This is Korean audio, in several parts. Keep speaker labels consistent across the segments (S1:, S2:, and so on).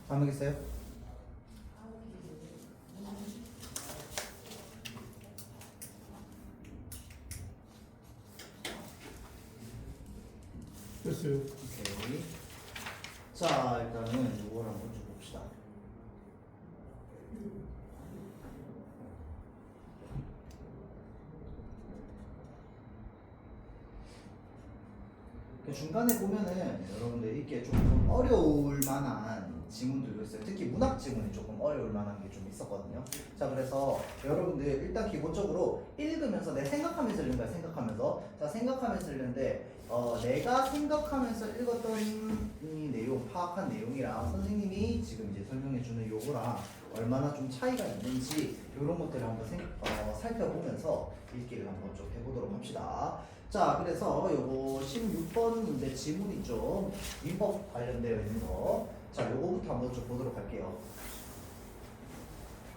S1: 다 모르겠어요?
S2: 됐어요.
S1: 오케이. 자, 일단은 이걸 한번 좀 봅시다. 중간에 보면은 여러분들 이게 조금 어려울 만한 지문들도 있어요. 특히 문학 지문이 조금 어려울 만한 게 좀 있었거든요. 자, 그래서 여러분들 일단 기본적으로 읽으면서 내 생각하면서 읽는 거야. 생각하면서. 자, 생각하면서 읽는데 내가 생각하면서 읽었던 이 내용, 파악한 내용이랑 선생님이 지금 이제 설명해 주는 요거랑 얼마나 좀 차이가 있는지 이런 것들을 한번 살펴보면서 읽기를 한번 좀 해보도록 합시다. 자, 그래서 요거 16번 문제 지문 있죠. 민법 관련되어 있는 거. 자, 요거부터 한번 좀 보도록 할게요.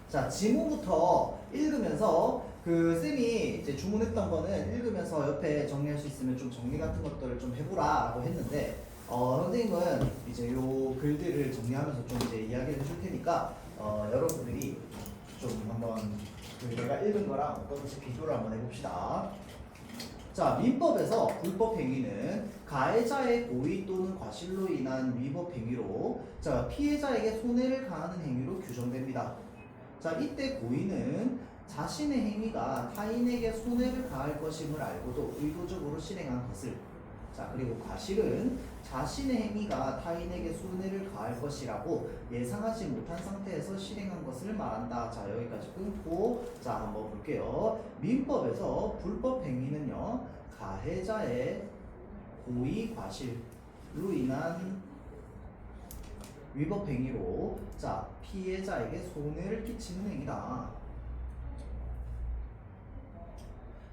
S1: 자, 지문부터 읽으면서 그 쌤이 이제 주문했던 거는 읽으면서 옆에 정리할 수 있으면 좀 정리 같은 것들을 좀 해보라고 했는데 선생님은 이제 요 글들을 정리하면서 좀 이제 이야기를 해줄 테니까 여러분들이 좀 한번 그 내가 읽은 거랑 어떤지 비교를 한번 해봅시다. 자, 민법에서 불법 행위는 가해자의 고의 또는 과실로 인한 위법 행위로 자, 피해자에게 손해를 가하는 행위로 규정됩니다. 자, 이때 고의는 자신의 행위가 타인에게 손해를 가할 것임을 알고도 의도적으로 실행한 것을, 자, 그리고 과실은 자신의 행위가 타인에게 손해를 가할 것이라고 예상하지 못한 상태에서 실행한 것을 말한다. 자, 여기까지 끊고 자, 한번 볼게요. 민법에서 불법 행위는요, 가해자의 고의 과실로 인한 위법 행위로 자, 피해자에게 손해를 끼치는 행위다.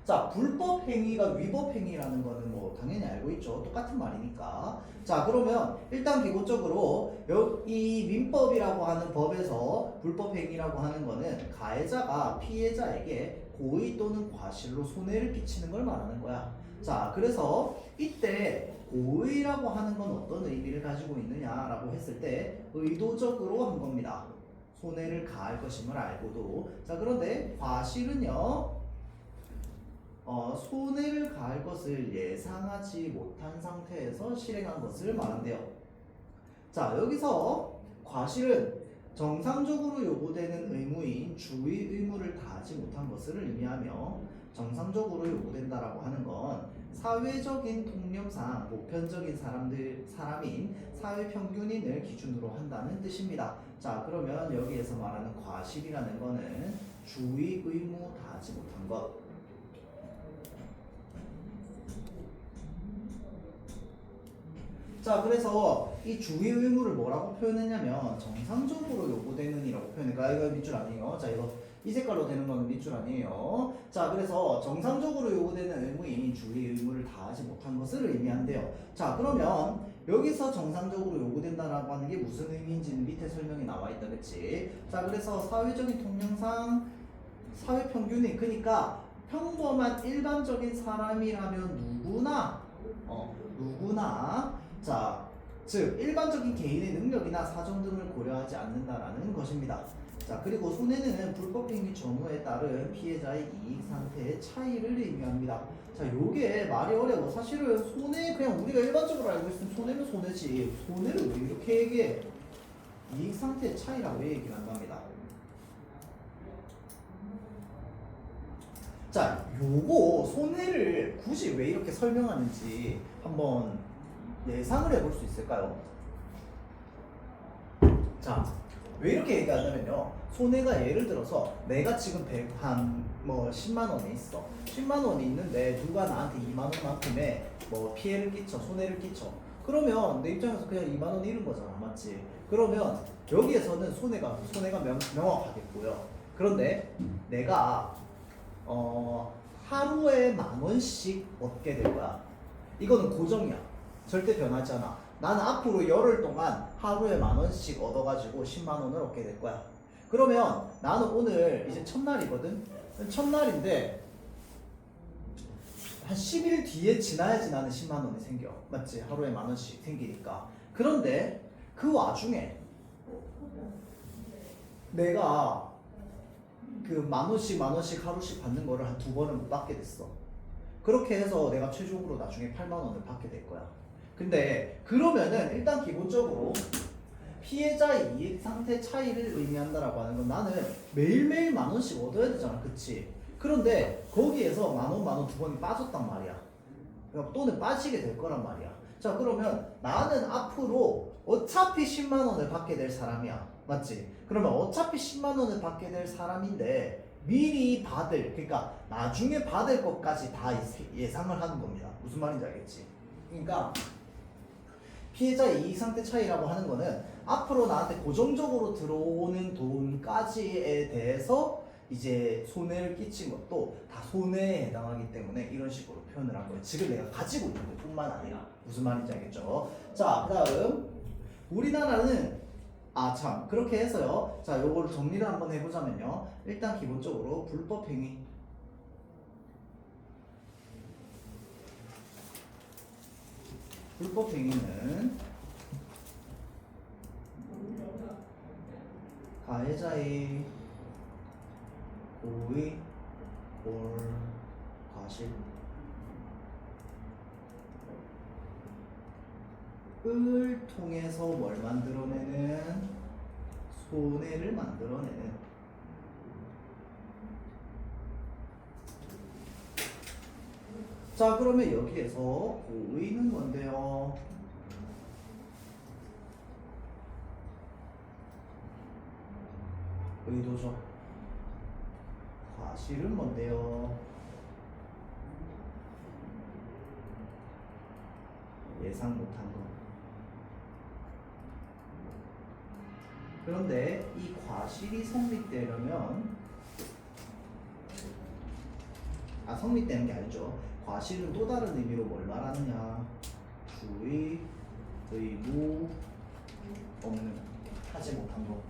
S1: 자, 불법 행위가 위법 행위라는 거는 뭐 당연히 알고 있죠. 똑같은 말이니까. 자, 그러면 일단 기본적으로 이 민법이라고 하는 법에서 불법 행위라고 하는 거는 가해자가 피해자에게 고의 또는 과실로 손해를 끼치는 걸 말하는 거야. 자, 그래서 이때 고의라고 하는 건 어떤 의미를 가지고 있느냐라고 했을 때 의도적으로 한 겁니다. 손해를 가할 것임을 알고도. 자, 그런데 과실은요, 손해를 가할 것을 예상하지 못한 상태에서 실행한 것을 말한대요. 자, 여기서 과실은 정상적으로 요구되는 의무인 주의 의무를 다하지 못한 것을 의미하며 정상적으로 요구된다라고 하는 건 사회적인 통념상 보편적인 사람인 사회 평균인을 기준으로 한다는 뜻입니다. 자, 그러면 여기에서 말하는 과실이라는 거는 주의 의무 다하지 못한 것. 자, 그래서 이 주의 의무를 뭐라고 표현했냐면 정상적으로 요구되는 이라고 표현했니까 이거 밑줄 아니에요. 자, 이거 이 색깔로 되는 거는 밑줄 아니에요. 자, 그래서 정상적으로 요구되는 의무인 주의 의무를 다하지 못한 것을 의미한대요. 자, 그러면 여기서 정상적으로 요구된다라고 하는 게 무슨 의미인지는 밑에 설명이 나와 있다, 그치? 자, 그래서 사회적인 통념상 사회 평균이, 그러니까 평범한 일반적인 사람이라면 누구나 자, 즉 일반적인 개인의 능력이나 사정 등을 고려하지 않는다라는 것입니다. 자, 그리고 손해는 불법 행위 전후에 따른 피해자의 이익 상태의 차이를 의미합니다. 자, 요게 말이 어려워. 사실은 손해 그냥 우리가 일반적으로 알고 있으면 손해는 손해지. 손해를 왜 이렇게 얘기해? 이익 상태의 차이라고 얘기를 한답니다. 자, 요거 손해를 굳이 왜 이렇게 설명하는지 한번 예상을 해볼 수 있을까요? 자, 왜 이렇게 얘기하냐면요, 손해가 예를 들어서 내가 지금 10만 원에 있어. 10만 원이 있는데 누가 나한테 2만 원만큼의 뭐 피해를 끼쳐, 손해를 끼쳐. 그러면 내 입장에서 그냥 2만 원 잃은 거잖아, 맞지? 그러면 여기에서는 손해가 명확하겠고요. 그런데 내가 하루에 10,000원씩 얻게 될 거야. 이거는 고정이야. 절대 변하지 않아. 나는 앞으로 열흘 동안 하루에 10,000원씩 얻어가지고 10만 원을 얻게 될 거야. 그러면 나는 오늘 이제 첫날이거든? 첫날인데 한 10일 뒤에 지나야지 나는 10만 원이 생겨. 맞지? 하루에 10,000원씩 생기니까. 그런데 그 와중에 내가 그 만 원씩 하루씩 받는 거를 한 두 번은 못 받게 됐어. 그렇게 해서 내가 최종으로 나중에 8만 원을 받게 될 거야. 근데 그러면은 일단 기본적으로 피해자의 이익 상태 차이를 의미한다라고 하는 건 나는 매일매일 만 원씩 얻어야 되잖아. 그치? 그런데 거기에서 만 원 두 번이 빠졌단 말이야. 그러니까 또는 빠지게 될 거란 말이야. 자, 그러면 나는 앞으로 어차피 10만 원을 받게 될 사람이야. 맞지? 그러면 어차피 10만 원을 받게 될 사람인데 미리 받을, 그러니까 나중에 받을 것까지 다 예상을 하는 겁니다. 무슨 말인지 알겠지? 그러니까 피해자의 이익 상태 차이라고 하는 거는 앞으로 나한테 고정적으로 들어오는 돈까지에 대해서 이제 손해를 끼친 것도 다 손해에 해당하기 때문에 이런 식으로 표현을 한 거예요. 지금 내가 가지고 있는 것뿐만 아니라. 무슨 말인지 알겠죠? 자, 그 다음 우리나라는 그렇게 해서요. 자, 요거를 정리를 한번 해보자면요. 일단 기본적으로 불법행위, 불법행위는 가해자의 고의 or 과실을 통해서 뭘 만들어내는? 손해를 만들어내는. 자, 그러면 여기에서 고의는 뭔데요? 의도죠. 과실은 뭔데요? 예상 못한 거. 그런데 이 과실이 성립되려면 성립되는 게 아니죠. 과실은 또 다른 의미로 뭘 말하느냐? 주의, 의무, 없는, 하지 못한 거.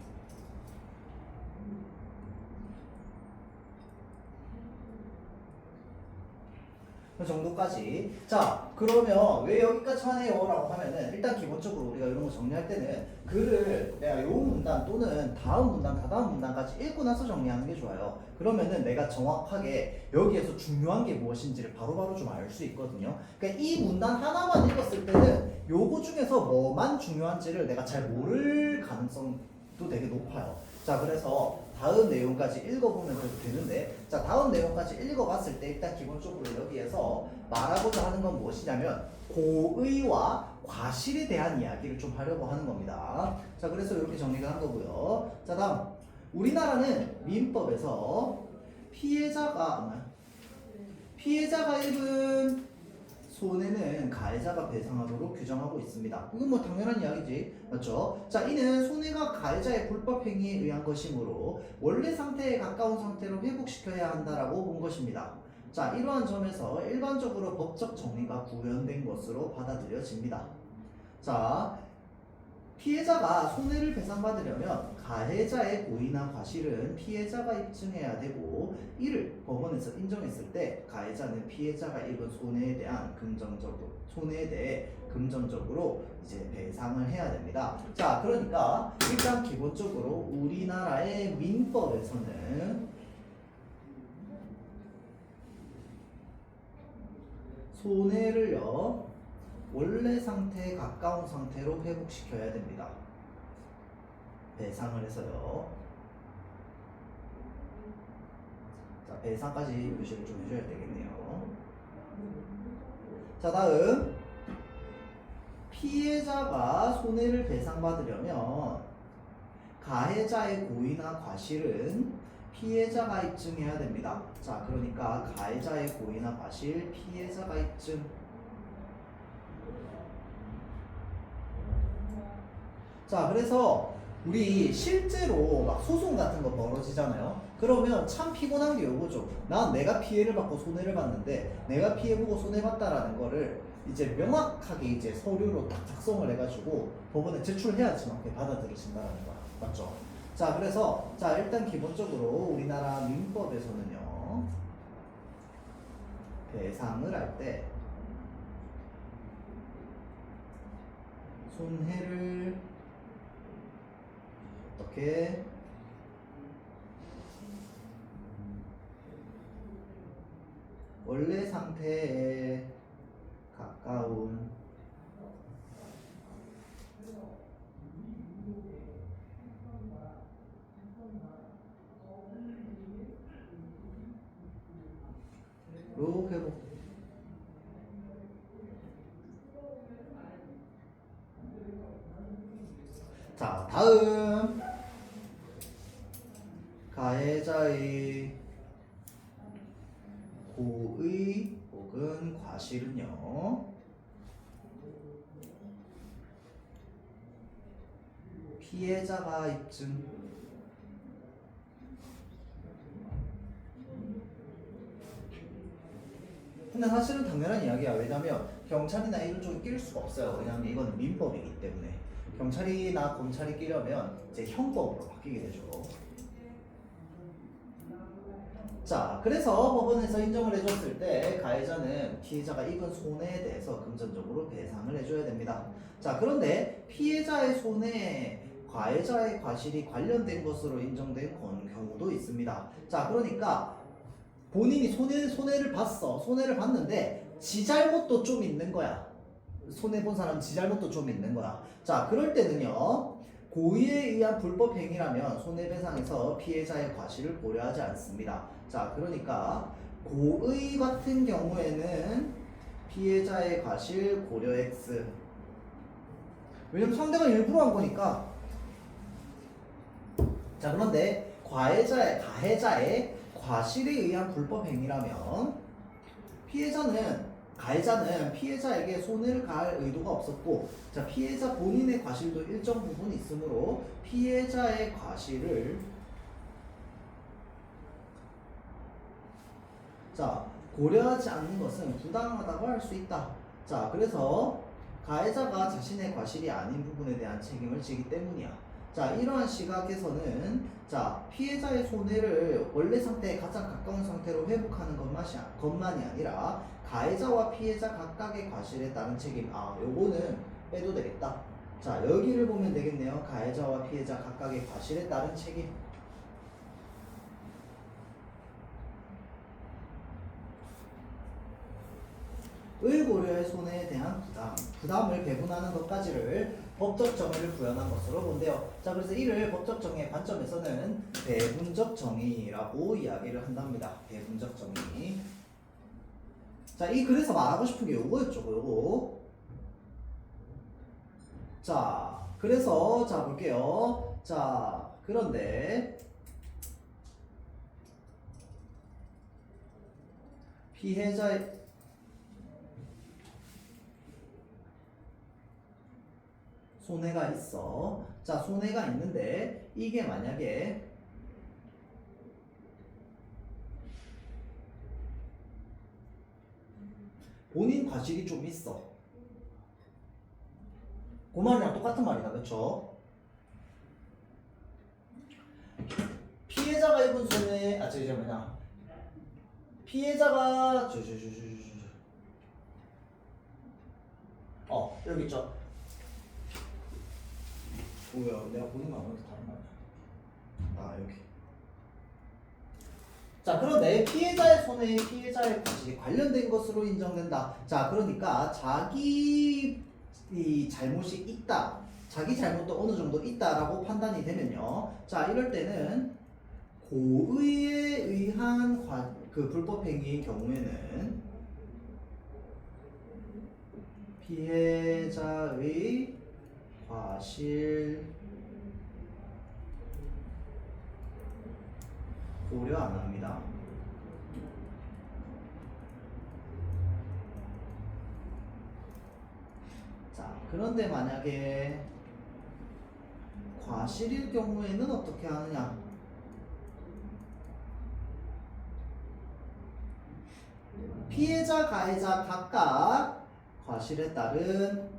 S1: 그 정도까지. 자, 그러면 왜 여기까지만 해요? 라고 하면은 일단 기본적으로 우리가 이런 거 정리할 때는 글을 내가 요 문단 또는 다음 문단, 다다음 문단까지 읽고 나서 정리하는 게 좋아요. 그러면은 내가 정확하게 여기에서 중요한 게 무엇인지를 바로바로 좀 알 수 있거든요. 그러니까 이 문단 하나만 읽었을 때는 요거 중에서 뭐만 중요한지를 내가 잘 모를 가능성도 되게 높아요. 자, 그래서 다음 내용까지 읽어보면 되는데, 자, 다음 내용까지 읽어봤을 때 일단 기본적으로 여기에서 말하고자 하는 건 무엇이냐면 고의와 과실에 대한 이야기를 좀 하려고 하는 겁니다. 자, 그래서 이렇게 정리가 한 거고요. 자, 다음 우리나라는 민법에서 피해자가 입은 손해는 가해자가 배상하도록 규정하고 있습니다. 이건 뭐 당연한 이야기지, 맞죠? 자, 이는 손해가 가해자의 불법 행위에 의한 것이므로 원래 상태에 가까운 상태로 회복시켜야 한다라고 본 것입니다. 자, 이러한 점에서 일반적으로 법적 정리가 구현된 것으로 받아들여집니다. 자, 피해자가 손해를 배상받으려면 가해자의 고의나 과실은 피해자가 입증해야 되고, 이를 법원에서 인정했을 때 가해자는 피해자가 입은 손해에 대해 금전적으로 이제 배상을 해야 됩니다. 자, 그러니까 일단 기본적으로 우리나라의 민법에서는 손해를요 원래 상태에 가까운 상태로 회복시켜야 됩니다. 배상을 해서요. 자, 배상까지 표시를 좀 해줘야 되겠네요. 자, 다음 피해자가 손해를 배상받으려면 가해자의 고의나 과실은 피해자가 입증해야 됩니다. 자, 그러니까 가해자의 고의나 과실, 피해자가 입증. 자, 그래서 우리 실제로 막 소송 같은 거 벌어지잖아요. 그러면 참 피곤한 게 요거죠. 난 내가 피해를 받고 손해를 봤는데 내가 피해보고 손해봤다라는 거를 이제 명확하게 이제 서류로 딱 작성을 해가지고 법원에 제출해야지만 그게 받아들여진다는 거야. 맞죠? 자, 그래서 자, 일단 기본적으로 우리나라 민법에서는요 배상을 할 때 손해를 이렇게 원래 상태에 가까운 로 회복. 자, 다음 가해자의 고의 혹은 과실은요, 피해자가 입증. 근데 사실은 당연한 이야기야. 왜냐면 경찰이나 이런 쪽에 낄 수가 없어요. 왜냐면 이건 민법이기 때문에. 경찰이나 검찰이 끼려면 이제 형법으로 바뀌게 되죠. 자, 그래서 법원에서 인정을 해줬을 때 가해자는 피해자가 입은 손해에 대해서 금전적으로 배상을 해줘야 됩니다. 자, 그런데 피해자의 손해에 가해자의 과실이 관련된 것으로 인정된 경우도 있습니다. 자, 그러니까 본인이 손해를 봤어. 손해를 봤는데 지 잘못도 좀 있는 거야. 손해본 사람 지 잘못도 좀 있는 거야. 자, 그럴 때는요, 고의에 의한 불법 행위라면 손해배상에서 피해자의 과실을 고려하지 않습니다. 자, 그러니까 고의 같은 경우에는 피해자의 과실 고려 X. 왜냐면 상대가 일부러 한 거니까. 자, 그런데 가해자의 과실에 의한 불법 행위라면 가해자는 피해자에게 손해를 가할 의도가 없었고, 자, 피해자 본인의 과실도 일정 부분 있으므로 피해자의 과실을 고려하지 않는 것은 부당하다고 할 수 있다. 자, 그래서 가해자가 자신의 과실이 아닌 부분에 대한 책임을 지기 때문이야. 자, 이러한 시각에서는 피해자의 손해를 원래 상태에 가장 가까운 상태로 회복하는 것만이 아니라 가해자와 피해자 각각의 과실에 따른 책임, 요거는 빼도 되겠다. 자, 여기를 보면 되겠네요. 가해자와 피해자 각각의 과실에 따른 책임. 의고려의 손해에 대한 부담을 배분하는 것까지를 법적 정의를 구현한 것으로 본대요. 자, 그래서 이를 법적 정의의 관점에서는 배분적 정의라고 이야기를 한답니다. 배분적 정의. 자, 그래서 말하고 싶은 게 요거였죠, 요거. 자, 그래서 볼게요. 자, 그런데 피해자의 손해가 있어. 자, 손해가 있는데 이게 만약에 본인 과실이 좀 있어. 그 말이랑 똑같은 말이다, 그쵸? 피해자가 입은 손해, 피해자가 여기 있죠. 뭐야, 내가 보는 거 아무래도 다른 말이야. 여기. 자, 그런데 피해자의 손해에 피해자의 과실이 관련된 것으로 인정된다. 자, 그러니까 자기 잘못이 있다. 자기 잘못도 어느 정도 있다라고 판단이 되면요. 자, 이럴 때는 고의에 의한 그 불법 행위의 경우에는 피해자의 과실 고려 안 합니다. 자, 그런데 만약에 과실일 경우에는 어떻게 하느냐? 피해자, 가해자 각각 과실에 따른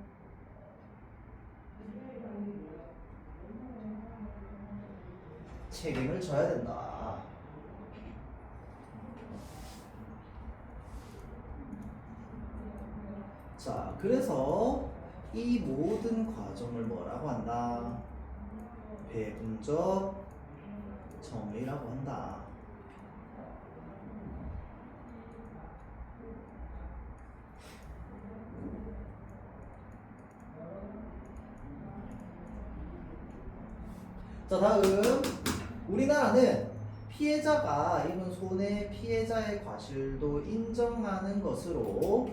S1: 책임을 져야 된다. 자, 그래서 이 모든 과정을 뭐라고 한다? 배분적 정의라고 한다. 자, 다음 우리나라는 피해자가 입은 손해 피해자의 과실도 인정하는 것으로,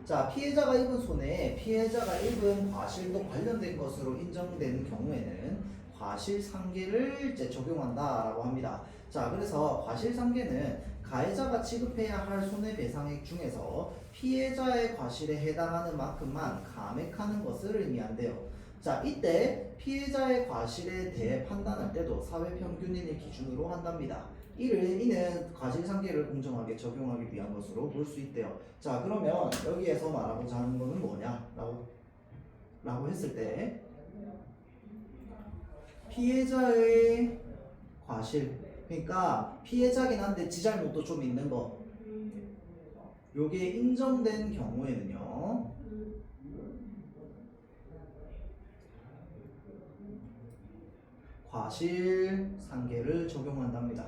S1: 자, 피해자가 입은 손해 피해자가 입은 과실도 관련된 것으로 인정되는 경우에는 과실상계를 이제 적용한다라고 합니다. 자, 그래서 과실상계는 가해자가 지급해야 할 손해배상액 중에서 피해자의 과실에 해당하는 만큼만 감액하는 것을 의미한대요. 자, 이때 피해자의 과실에 대해 판단할 때도 사회평균인을 기준으로 한답니다. 이는 과실상계를 공정하게 적용하기 위한 것으로 볼 수 있대요. 자, 그러면 여기에서 말하고자 하는 거는 뭐냐? 라고 했을 때 피해자의 과실, 그러니까 피해자긴 한데 지잘못도 좀 있는 거, 요게 인정된 경우에는요, 과실상계를 적용한답니다.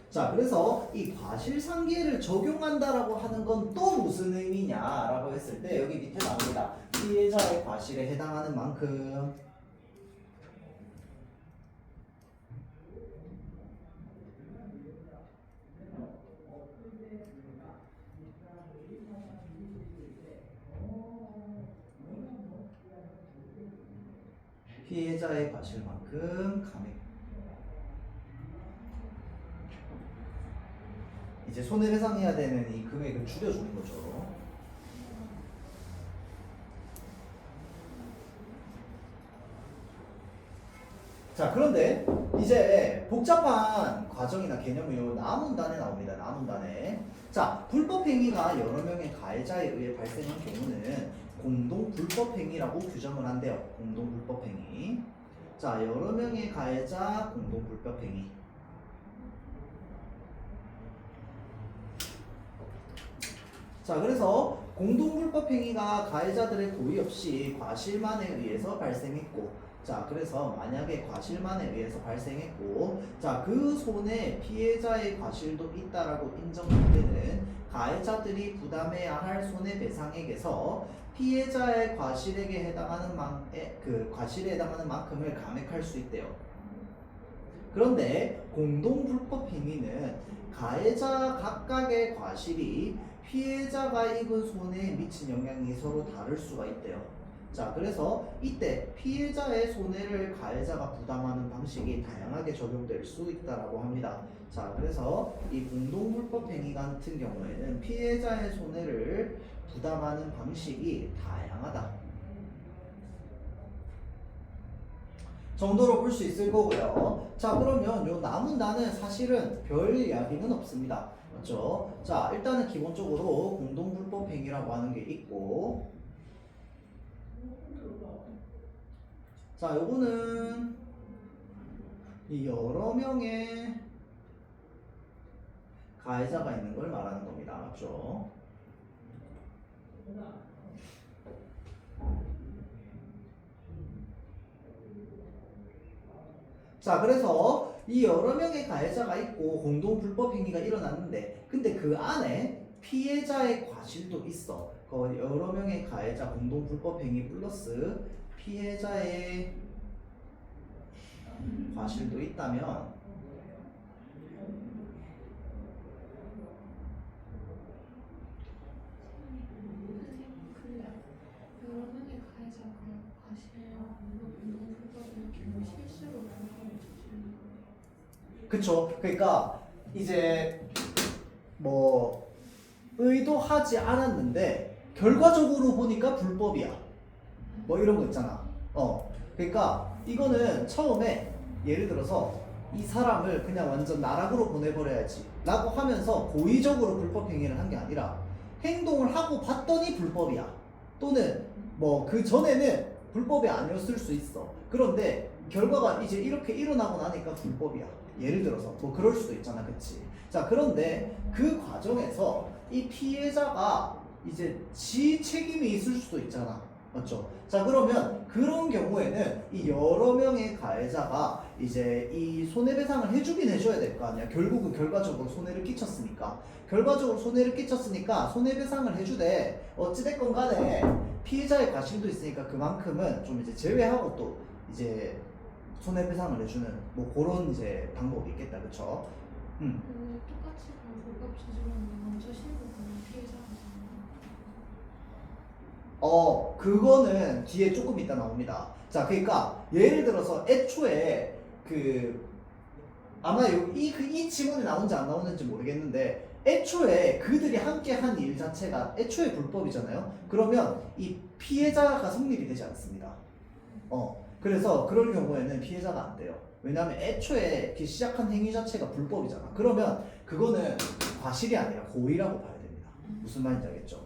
S1: 자, 그래서 이 과실상계를 적용한다라고 하는 건 또 무슨 의미냐라고 했을 때 여기 밑에 나옵니다. 피해자의 과실에 해당하는 만큼 피해자의 과실만큼 감액. 이제 손해배상해야 되는 이 금액을 줄여주는 거죠. 자, 그런데 이제 복잡한 과정이나 개념이 요 나문단에 나옵니다. 나문단에. 자, 불법행위가 여러 명의 가해자에 의해 발생한 경우는 공동불법행위라고 규정을 한대요. 공동불법행위. 자, 여러 명의 가해자 공동불법행위. 자, 그래서 공동불법행위가 가해자들의 고의 없이 과실만에 의해서 발생했고, 자, 그래서 만약에 과실만에 의해서 발생했고, 자, 그 손에 피해자의 과실도 있다라고 인정할 때는 가해자들이 부담해야 할 손해배상액에서 피해자의 과실액에 해당하는 과실에 해당하는 만큼을 감액할 수 있대요. 그런데 공동불법행위는 가해자 각각의 과실이 피해자가 입은 손해에 미친 영향이 서로 다를 수가 있대요. 자, 그래서 이때 피해자의 손해를 가해자가 부담하는 방식이 다양하게 적용될 수 있다라고 합니다. 자, 그래서 이 공동불법행위 같은 경우에는 피해자의 손해를 부담하는 방식이 다양하다 정도로 볼 수 있을 거고요. 자, 그러면 요 남은 단은 사실은 별 이야기는 없습니다. 맞죠? 자, 일단은 기본적으로 공동불법행위라고 하는 게 있고, 자, 요거는 이 여러 명의 가해자가 있는 걸 말하는 겁니다. 맞죠? 자, 그래서 이 여러 명의 가해자가 있고 공동 불법 행위가 일어났는데, 근데 그 안에 피해자의 과실도 있어. 그 여러 명의 가해자 공동 불법 행위 플러스 피해자의 과실도 있다면, 그쵸? 그러니까 이제 뭐 의도하지 않았는데 결과적으로 보니까 불법이야. 뭐 이런 거 있잖아. 그러니까 이거는 처음에 예를 들어서 이 사람을 그냥 완전 나락으로 보내버려야지 라고 하면서 고의적으로 불법 행위를 한 게 아니라 행동을 하고 봤더니 불법이야. 또는 뭐 그 전에는 불법이 아니었을 수 있어. 그런데 결과가 이제 이렇게 일어나고 나니까 불법이야. 예를 들어서 뭐 그럴 수도 있잖아. 그치? 자, 그런데 그 과정에서 이 피해자가 이제 지 책임이 있을 수도 있잖아. 맞죠? 자, 그러면 그런 경우에는 이 여러 명의 가해자가 이제 이 손해배상을 해주긴 해줘야 될 거 아니야. 결국은 결과적으로 손해를 끼쳤으니까. 결과적으로 손해를 끼쳤으니까 손해배상을 해주되 어찌됐건 간에 피해자의 과실도 있으니까 그만큼은 좀 이제 제외하고 또 이제 손해배상을 해주는 뭐 그런 이제 방법이 있겠다. 그쵸?
S2: 똑같이 그럼 불법 저지르는 먼저 신고하는 피해자가
S1: 그거는 뒤에 조금 이따 나옵니다. 자, 그러니까 예를 들어서 애초에 아마 이 지문에 나오는지 안 나오는지 모르겠는데 애초에 그들이 함께 한 일 자체가 애초에 불법이잖아요. 그러면 이 피해자가 성립이 되지 않습니다. 그래서 그럴 경우에는 피해자가 안 돼요. 왜냐하면 애초에 시작한 행위 자체가 불법이잖아. 그러면 그거는 과실이 아니라 고의라고 봐야 됩니다. 무슨 말인지 알겠죠?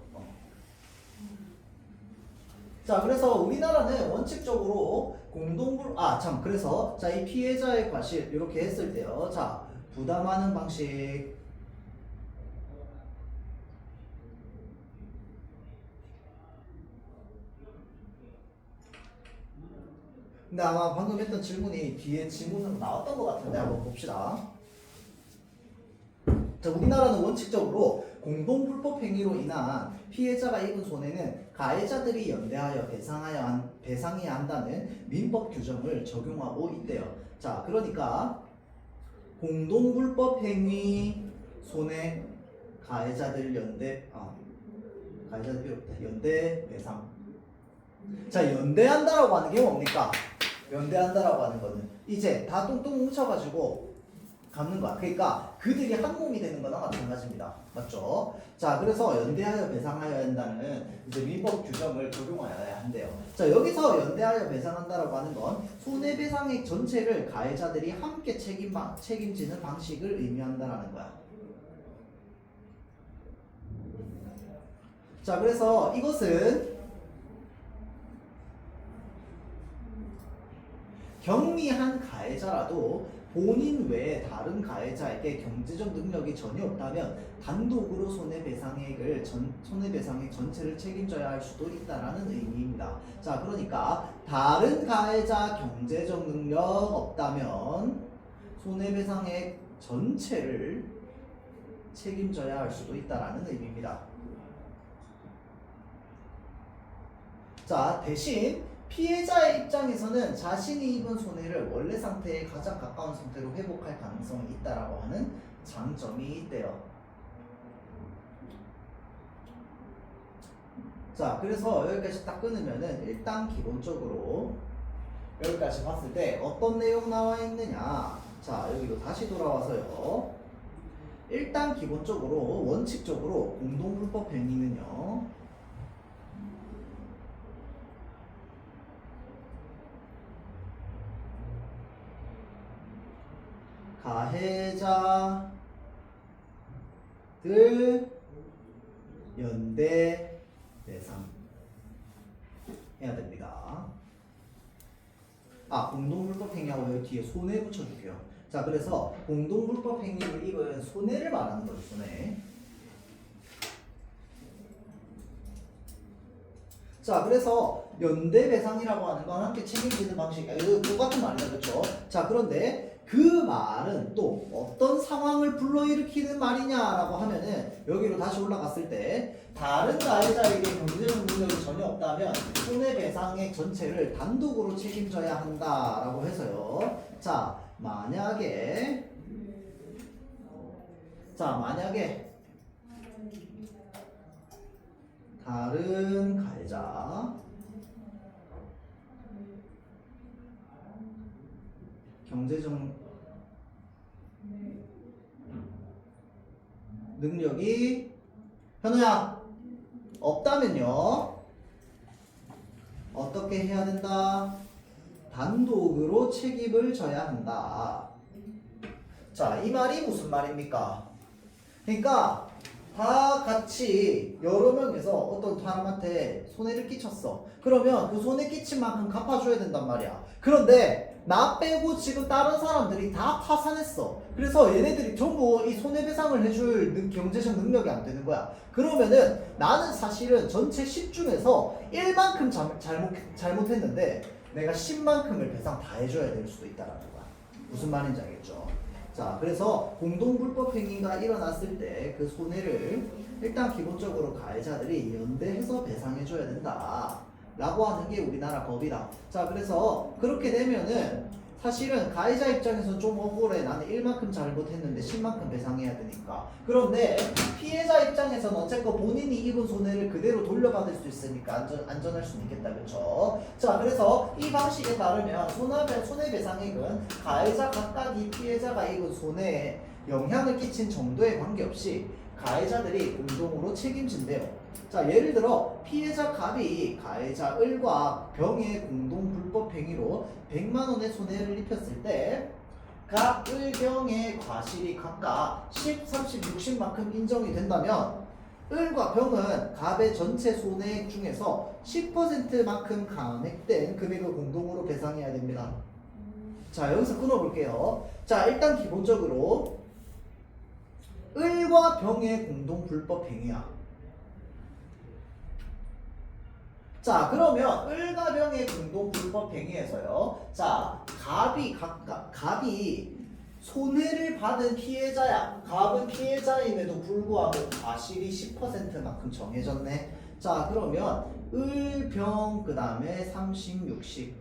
S1: 자, 그래서 우리나라는 원칙적으로 그래서 자, 이 피해자의 과실 이렇게 했을 때요. 자, 부담하는 방식. 근데 아마 방금 했던 질문이 뒤에 질문으로 나왔던 것 같은데 한번 봅시다. 자, 우리나라는 원칙적으로 공동불법 행위로 인한 피해자가 입은 손해는 가해자들이 연대하여 배상해야 한다는 민법 규정을 적용하고 있대요. 자, 그러니까 공동불법 행위 손해 가해자들 가해자들 필요 없다. 연대 배상. 자, 연대한다라고 하는 게 뭡니까? 연대한다라고 하는 거는 이제 다 뚱뚱 뭉쳐가지고 갚는 거야. 그러니까 그들이 한 몸이 되는 거나 마찬가지입니다. 맞죠? 자, 그래서 연대하여 배상하여야 한다는 이제 민법 규정을 적용하여야 한대요. 자, 여기서 연대하여 배상한다라고 하는 건 손해배상액 전체를 가해자들이 함께 책임지는 방식을 의미한다라는 거야. 자, 그래서 이것은 경미한 가해자라도 본인 외에 다른 가해자에게 경제적 능력이 전혀 없다면 단독으로 손해배상액 전체를 책임져야 할 수도 있다라는 의미입니다. 자, 그러니까 다른 가해자 경제적 능력 없다면 손해배상액 전체를 책임져야 할 수도 있다라는 의미입니다. 자, 대신 피해자의 입장에서는 자신이 입은 손해를 원래 상태에 가장 가까운 상태로 회복할 가능성이 있다라고 하는 장점이 있대요. 자, 그래서 여기까지 딱 끊으면은 일단 기본적으로 여기까지 봤을 때 어떤 내용 나와 있느냐. 자, 여기로 다시 돌아와서요. 일단 기본적으로 원칙적으로 공동불법 행위는요. 가해자들 연대 배상 해야 됩니다. 공동불법 행위하고 여기 뒤에 손해 붙여줄게요. 자, 그래서 공동불법 행위를 이거는 손해를 말하는 거죠. 손해. 자, 그래서 연대배상이라고 하는 건 함께 책임지는 방식, 이거 똑같은 말이다, 그렇죠? 자, 그런데 그 말은 또 어떤 상황을 불러일으키는 말이냐라고 하면은 여기로 다시 올라갔을 때 다른 가해자에게 경제적 능력이 전혀 없다면 손해배상액 전체를 단독으로 책임져야 한다라고 해서요. 자, 만약에 다른 가해자 경제적 능력이 현우야 없다면요 어떻게 해야 된다? 단독으로 책임을 져야 한다. 자, 이 말이 무슨 말입니까? 그러니까 다 같이 여러 명에서 어떤 사람한테 손해를 끼쳤어. 그러면 그 손해 끼친 만큼 갚아줘야 된단 말이야. 그런데 나 빼고 지금 다른 사람들이 다 파산했어. 그래서 얘네들이 전부 이 손해배상을 해줄 경제적 능력이 안 되는 거야. 그러면은 나는 사실은 전체 10 중에서 1만큼 잘못했는데 내가 10만큼을 배상 다 해줘야 될 수도 있다라는 거야. 무슨 말인지 알겠죠? 자, 그래서 공동불법행위가 일어났을 때 그 손해를 일단 기본적으로 가해자들이 연대해서 배상해줘야 된다 라고 하는 게 우리나라 법이다. 자, 그래서 그렇게 되면은 사실은 가해자 입장에서 좀 억울해. 나는 1만큼 잘못했는데 10만큼 배상해야 되니까. 그런데 피해자 입장에서는 어쨌건 본인이 입은 손해를 그대로 돌려받을 수 있으니까 안전할 수는 있겠다. 그렇죠? 자, 그래서 이 방식에 따르면 손해배상액은 가해자 각각이 피해자가 입은 손해에 영향을 끼친 정도에 관계없이 가해자들이 공동으로 책임진대요. 자, 예를 들어 피해자 갑이 가해자 을과 병의 공동 불법 행위로 100만 원의 손해를 입혔을 때 갑, 을, 병의 과실이 각각 10, 30, 60만큼 인정이 된다면 을과 병은 갑의 전체 손해액 중에서 10%만큼 감액된 금액을 공동으로 배상해야 됩니다. 자, 여기서 끊어볼게요. 자, 일단 기본적으로 을과 병의 공동 불법 행위야. 자, 그러면 을과 병의 공동 불법 행위에서요. 자, 갑이 손해를 받은 피해자야. 갑은 피해자임에도 불구하고 과실이 10%만큼 정해졌네. 자, 그러면 을, 병, 그 다음에 30, 60.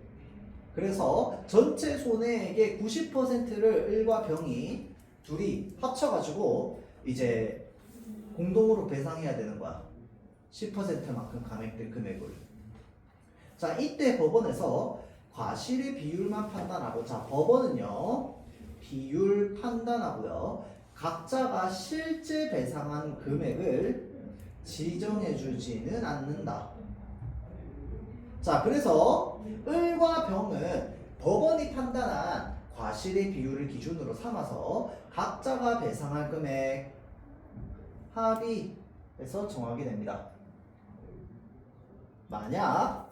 S1: 그래서 전체 손해액의 90%를 을과 병이 둘이 합쳐가지고 이제 공동으로 배상해야 되는 거야. 10%만큼 감액된 금액을. 자, 이때 법원에서 과실의 비율만 판단하고, 자, 법원은요 비율 판단하고요 각자가 실제 배상한 금액을 지정해주지는 않는다. 자, 그래서 을과 병은 법원이 판단한 과실의 비율을 기준으로 삼아서 각자가 배상할 금액 합의해서 정하게 됩니다. 만약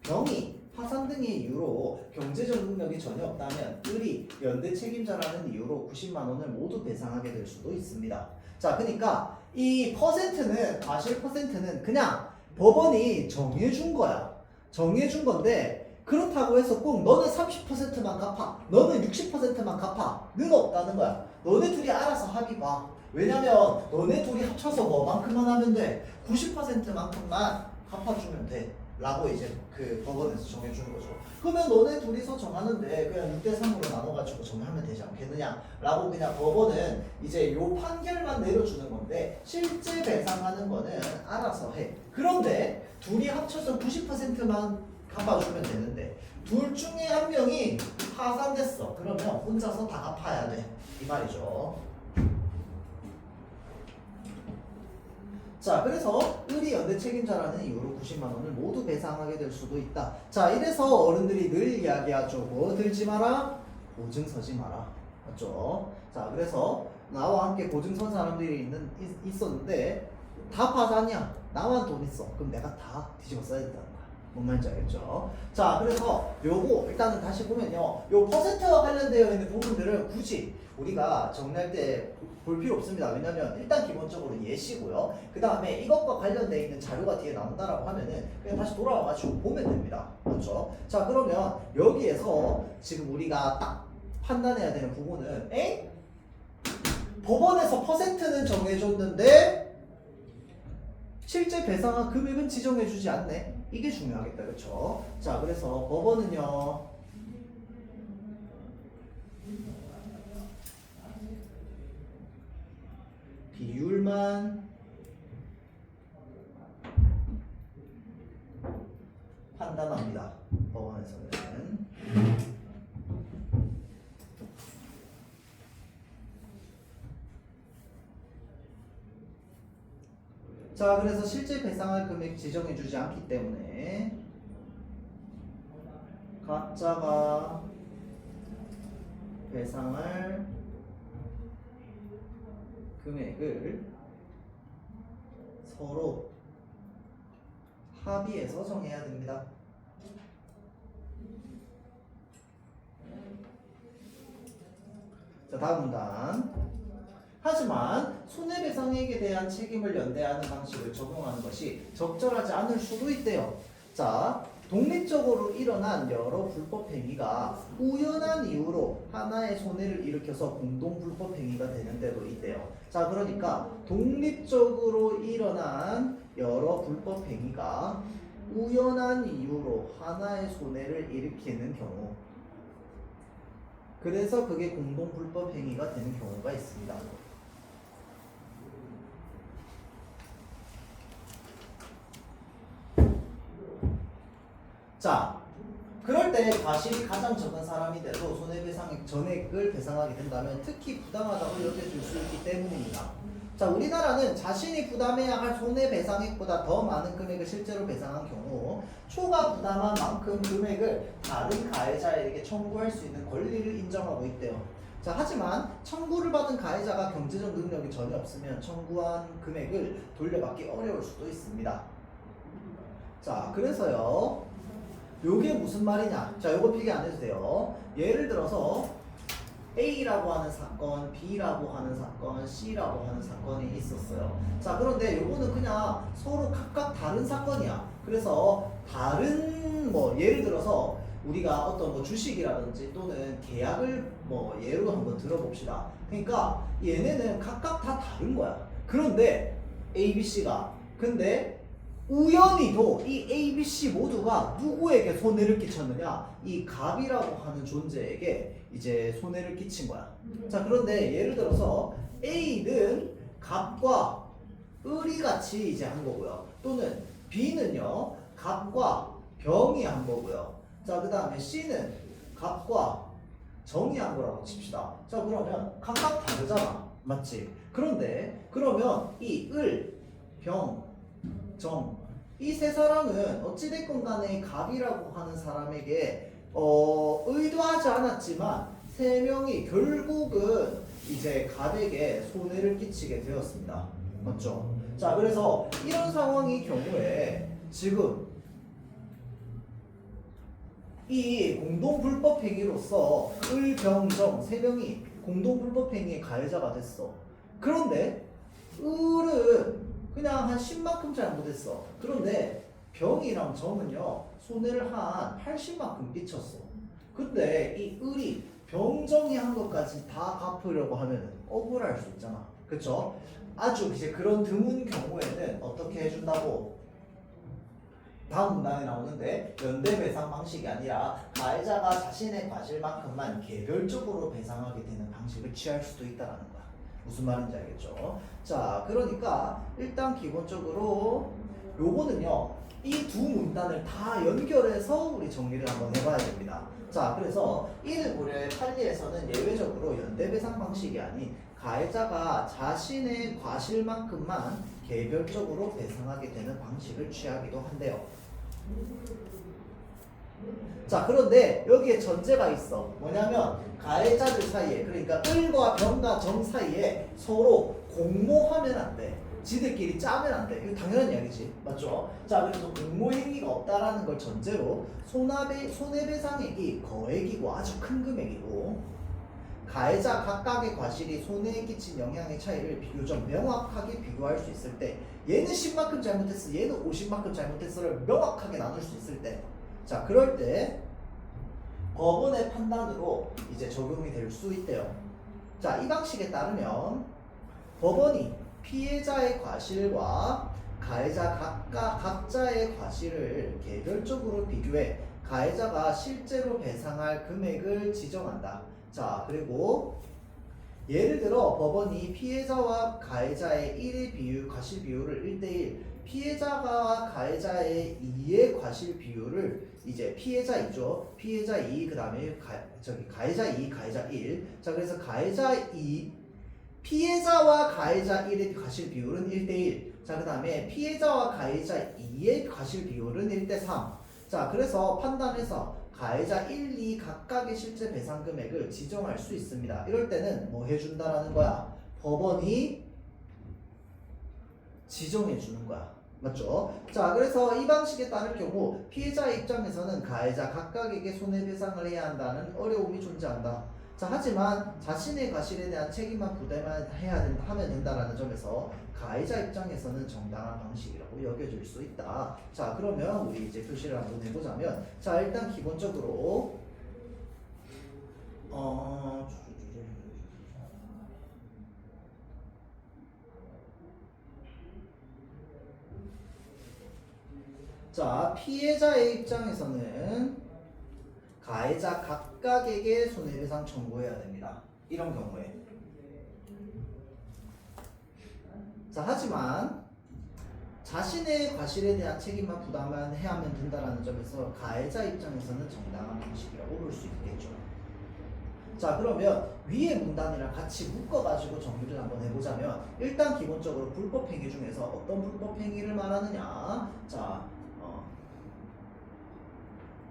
S1: 병이 파산 등의 이유로 경제적 능력이 전혀 없다면 을이 연대 책임자라는 이유로 90만 원을 모두 배상하게 될 수도 있습니다. 자, 그러니까 이 퍼센트는 과실 퍼센트는 그냥 법원이 정해준 거야. 정해준 건데 그렇다고 해서 꼭 너는 30%만 갚아, 너는 60%만 갚아는 없다는 거야. 너네 둘이 알아서 합의 봐. 왜냐면 너네 둘이 합쳐서 뭐만큼만 하면 돼? 90%만큼만 갚아주면 돼 라고 이제 그 법원에서 정해주는 거죠. 그러면 너네 둘이서 정하는데 그냥 6대3으로 나눠가지고 정하면 되지 않겠느냐 라고 그냥 법원은 이제 요 판결만 내려주는 건데 실제 배상하는 거는 알아서 해. 그런데 둘이 합쳐서 90%만 갚아주면 되는데 둘 중에 한 명이 파산됐어. 그러면 혼자서 다 갚아야 돼 이 말이죠. 자, 그래서 을이 연대 책임자라는 이유로 90만 원을 모두 배상하게 될 수도 있다. 자, 이래서 어른들이 늘 이야기하죠. 뭐 들지 마라, 보증 서지 마라. 맞죠? 자, 그래서 나와 함께 보증 선 사람들이 있었는데 다 파산이야. 나만 돈 있어. 그럼 내가 다 뒤집어 써야 된다는 거야. 뭔 말인지 알겠죠? 자, 그래서 요거 일단은 다시 보면요, 요 퍼센트와 관련되어 있는 부분들은 굳이 우리가 정리할 때 볼 필요 없습니다. 왜냐면 일단 기본적으로 예시고요. 그 다음에 이것과 관련되어 있는 자료가 뒤에 나온다라고 하면은 그냥 다시 돌아와가지고 보면 됩니다. 그렇죠? 자, 그러면 여기에서 지금 우리가 딱 판단해야 되는 부분은 법원에서 퍼센트는 정해줬는데 실제 배상한 금액은 지정해주지 않네. 이게 중요하겠다. 그렇죠? 자, 그래서 법원은요 비율만 판단합니다. 법원에서는. 자, 그래서 실제 배상할 금액 지정해주지 않기 때문에 각자가 배상할 금액을 서로 합의해서 정해야 됩니다. 자, 다음 문단. 하지만 손해배상액에 대한 책임을 연대하는 방식을 적용하는 것이 적절하지 않을 수도 있대요. 자, 독립적으로 일어난 여러 불법 행위가 우연한 이유로 하나의 손해를 일으켜서 공동 불법 행위가 되는 데도 있대요. 자, 그러니까 독립적으로 일어난 여러 불법 행위가 우연한 이유로 하나의 손해를 일으키는 경우, 그래서 그게 공동 불법 행위가 되는 경우가 있습니다. 자, 그럴 때 과실이 가장 적은 사람이 돼도 손해배상액 전액을 배상하게 된다면 특히 부당하다고 여겨질 수 있기 때문입니다. 자, 우리나라는 자신이 부담해야 할 손해배상액보다 더 많은 금액을 실제로 배상한 경우 초과 부담한 만큼 금액을 다른 가해자에게 청구할 수 있는 권리를 인정하고 있대요. 자, 하지만 청구를 받은 가해자가 경제적 능력이 전혀 없으면 청구한 금액을 돌려받기 어려울 수도 있습니다. 자, 그래서요, 요게 무슨 말이냐? 자, 요거 필기 안 해도 돼요. 예를 들어서 A라고 하는 사건, B라고 하는 사건, C라고 하는 사건이 있었어요. 자, 그런데 요거는 그냥 서로 각각 다른 사건이야. 그래서 다른 예를 들어서 우리가 어떤 주식이라든지 또는 계약을 예로 한번 들어봅시다. 그러니까 얘네는 각각 다 다른 거야. 그런데 A, B, C가 근데 우연히도 이 A, B, C 모두가 누구에게 손해를 끼쳤느냐? 이 갑이라고 하는 존재에게 이제 손해를 끼친 거야. 자, 그런데 예를 들어서 A는 갑과 을이 같이 이제 한 거고요. 또는 B는요, 갑과 병이 한 거고요. 자, 그 다음에 C는 갑과 정이 한 거라고 칩시다. 자, 그러면 각각 다르잖아. 맞지? 그런데 그러면 이 을, 병, 정, 이 세 사람은 어찌됐건 간에 갑이라고 하는 사람에게 의도하지 않았지만 세 명이 결국은 이제 갑에게 손해를 끼치게 되었습니다. 맞죠? 자, 그래서 이런 상황의 경우에 지금 이 공동불법 행위로서 을, 병, 정 세 명이 공동불법 행위의 가해자가 됐어. 그런데 을은 그냥 한 10만큼 잘못했어. 그런데 병이랑 정은요, 손해를 한 80만큼 끼쳤어. 근데 이 을이 병정이 한 것까지 다 갚으려고 하면 억울할 수 있잖아. 그쵸? 아주 이제 그런 드문 경우에는 어떻게 해준다고? 다음 문단에 나오는데 연대배상 방식이 아니라 가해자가 자신의 과실만큼만 개별적으로 배상하게 되는 방식을 취할 수도 있다는 거야. 무슨 말인지 알겠죠? 자, 그러니까 일단 기본적으로 요거는요, 이 두 문단을 다 연결해서 우리 정리를 한번 해봐야 됩니다. 자, 그래서 1 고려의 판례에서는 예외적으로 연대배상 방식이 아닌 가해자가 자신의 과실만큼만 개별적으로 배상하게 되는 방식을 취하기도 한대요. 자, 그런데 여기에 전제가 있어. 뭐냐면 가해자들 사이에, 그러니까 을과 병과 정 사이에 서로 공모하면 안 돼. 지들끼리 짜면 안 돼. 이거 당연한 이야기지. 맞죠? 자, 그래서 공모 행위가 없다라는 걸 전제로 손해배상액이 거액이고 아주 큰 금액이고 가해자 각각의 과실이 손해에 끼친 영향의 차이를 비교적 명확하게 비교할 수 있을 때, 얘는 10만큼 잘못했어, 얘는 50만큼 잘못했어를 명확하게 나눌 수 있을 때, 자, 그럴 때 법원의 판단으로 이제 적용이 될 수 있대요. 자, 이 방식에 따르면 법원이 피해자의 과실과 가해자 각자의 과실을 개별적으로 비교해 가해자가 실제로 배상할 금액을 지정한다. 자, 그리고 예를 들어 법원이 피해자와 가해자의 1의 비율, 과실 비율을 1대1, 피해자가 가해자의 2의 과실 비율을 이제 피해자 2죠. 피해자 2, 그 다음에 가해자 2, 가해자 1. 자, 그래서 가해자 2, 피해자와 가해자 1의 과실 비율은 1대1. 자, 그 다음에 피해자와 가해자 2의 과실 비율은 1대3. 자, 그래서 판단해서 가해자 1, 2 각각의 실제 배상 금액을 지정할 수 있습니다. 이럴 때는 뭐 해준다라는 거야? 법원이 지정해 주는 거야. 맞죠? 자, 그래서 이 방식에 따를 경우 피해자의 입장에서는 가해자 각각에게 손해배상을 해야 한다는 어려움이 존재한다. 자, 하지만 자신의 과실에 대한 책임만 부담만 하면 된다라는 점에서 가해자 입장에서는 정당한 방식이라고 여겨질 수 있다. 자, 그러면 우리 이제 표시를 한번 해보자면, 자, 일단 기본적으로 자, 피해자의 입장에서는 가해자 각각에게 손해배상 청구해야 됩니다. 이런 경우에. 자, 하지만 자신의 과실에 대한 책임만 부담만 해야 하면 된다는 점에서 가해자 입장에서는 정당한 방식이라고 볼 수 있겠죠. 자, 그러면 위의 문단이랑 같이 묶어가지고 정리를 한번 해보자면, 일단 기본적으로 불법행위 중에서 어떤 불법행위를 말하느냐. 자,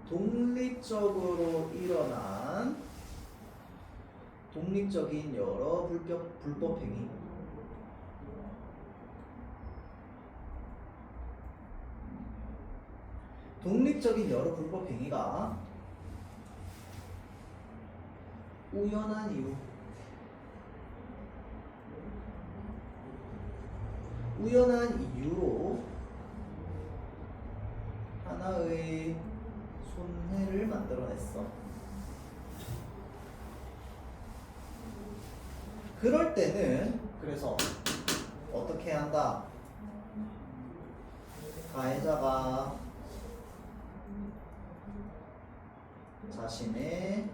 S1: 독립적으로 일어난 독립적인 여러 불법행위. 독립적인 여러 불법행위가 우연한 이유로 하나의 손해를 만들어냈어. 그럴 때는 그래서 어떻게 해야 한다? 가해자가 자신의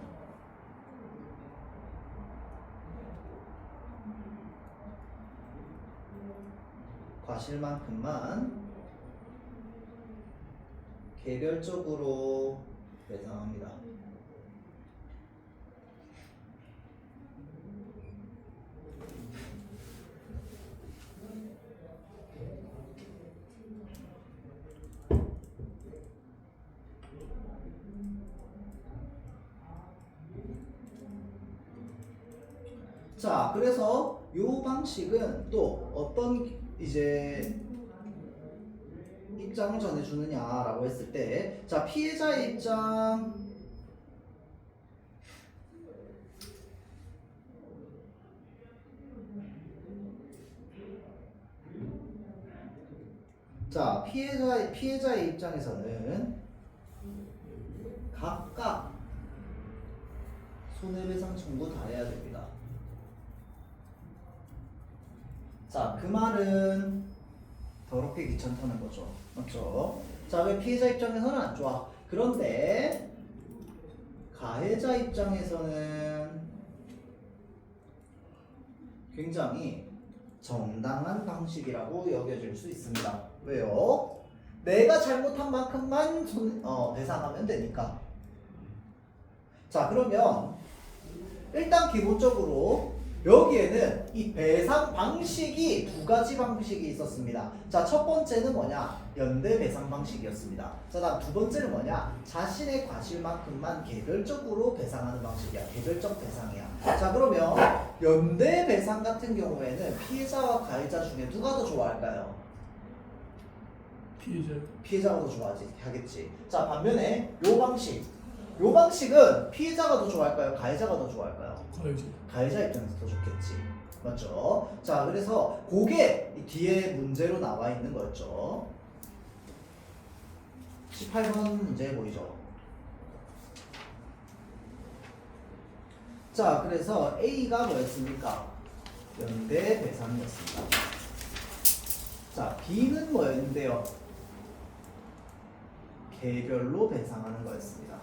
S1: 과실만큼만 개별적으로 배상합니다. 자, 그래서 요 방식은 또 어떤 이제 입장을 전해주느냐라고 했을 때, 자, 피해자의 입장, 자, 피해자의 입장에서는 각각 손해배상 청구 다 해야 됩니다. 자, 그 말은 더럽게 귀찮다는 거죠. 맞죠? 자, 왜 피해자 입장에서는 안 좋아? 그런데 가해자 입장에서는 굉장히 정당한 방식이라고 여겨질 수 있습니다. 왜요? 내가 잘못한 만큼만 배상하면 되니까. 자, 그러면 일단 기본적으로 여기에는 이 배상 방식이 두 가지 방식이 있었습니다. 자, 첫 번째는 뭐냐? 연대 배상 방식이었습니다. 자, 다음 두 번째는 뭐냐? 자신의 과실만큼만 개별적으로 배상하는 방식이야. 개별적 배상이야. 자, 그러면 연대 배상 같은 경우에는 피해자와 가해자 중에 누가 더 좋아할까요? 피해자가 더 좋아하겠지. 자, 반면에 요 방식은 피해자가 더 좋아할까요? 가해자가 더 좋아할까요? 가해자 입장에서 더 좋겠지. 맞죠? 자, 그래서 그게 뒤에 문제로 나와 있는 거였죠. 18번 문제 보이죠? 자, 그래서 A가 뭐였습니까? 연대 배상이었습니다. 자, B는 뭐였는데요? 개별로 배상하는 거였습니다.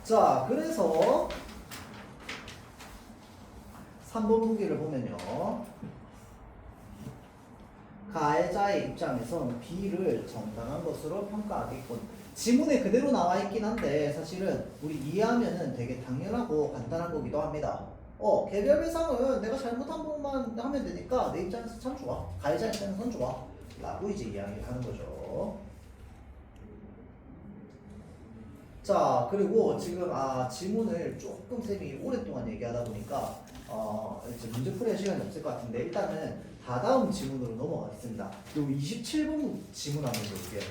S1: 자, 그래서 3번 보기를 보면요, 가해자의 입장에서는 B를 정당한 것으로 평가하겠군. 지문에 그대로 나와 있긴 한데 사실은 우리 이해하면은 되게 당연하고 간단한 거기도 합니다. 개별 배상은 내가 잘못한 부분만 하면 되니까 내 입장에서 참 좋아. 가해자 입장에서는 좋아. 라고 이제 이야기를 하는 거죠. 자, 그리고 지금 지문을 조금 쌤이 오랫동안 얘기하다 보니까 이제 문제풀이 할 시간이 없을 것 같은데, 일단은 다다음 지문으로 넘어가겠습니다. 요 27번 지문 한번 볼게요.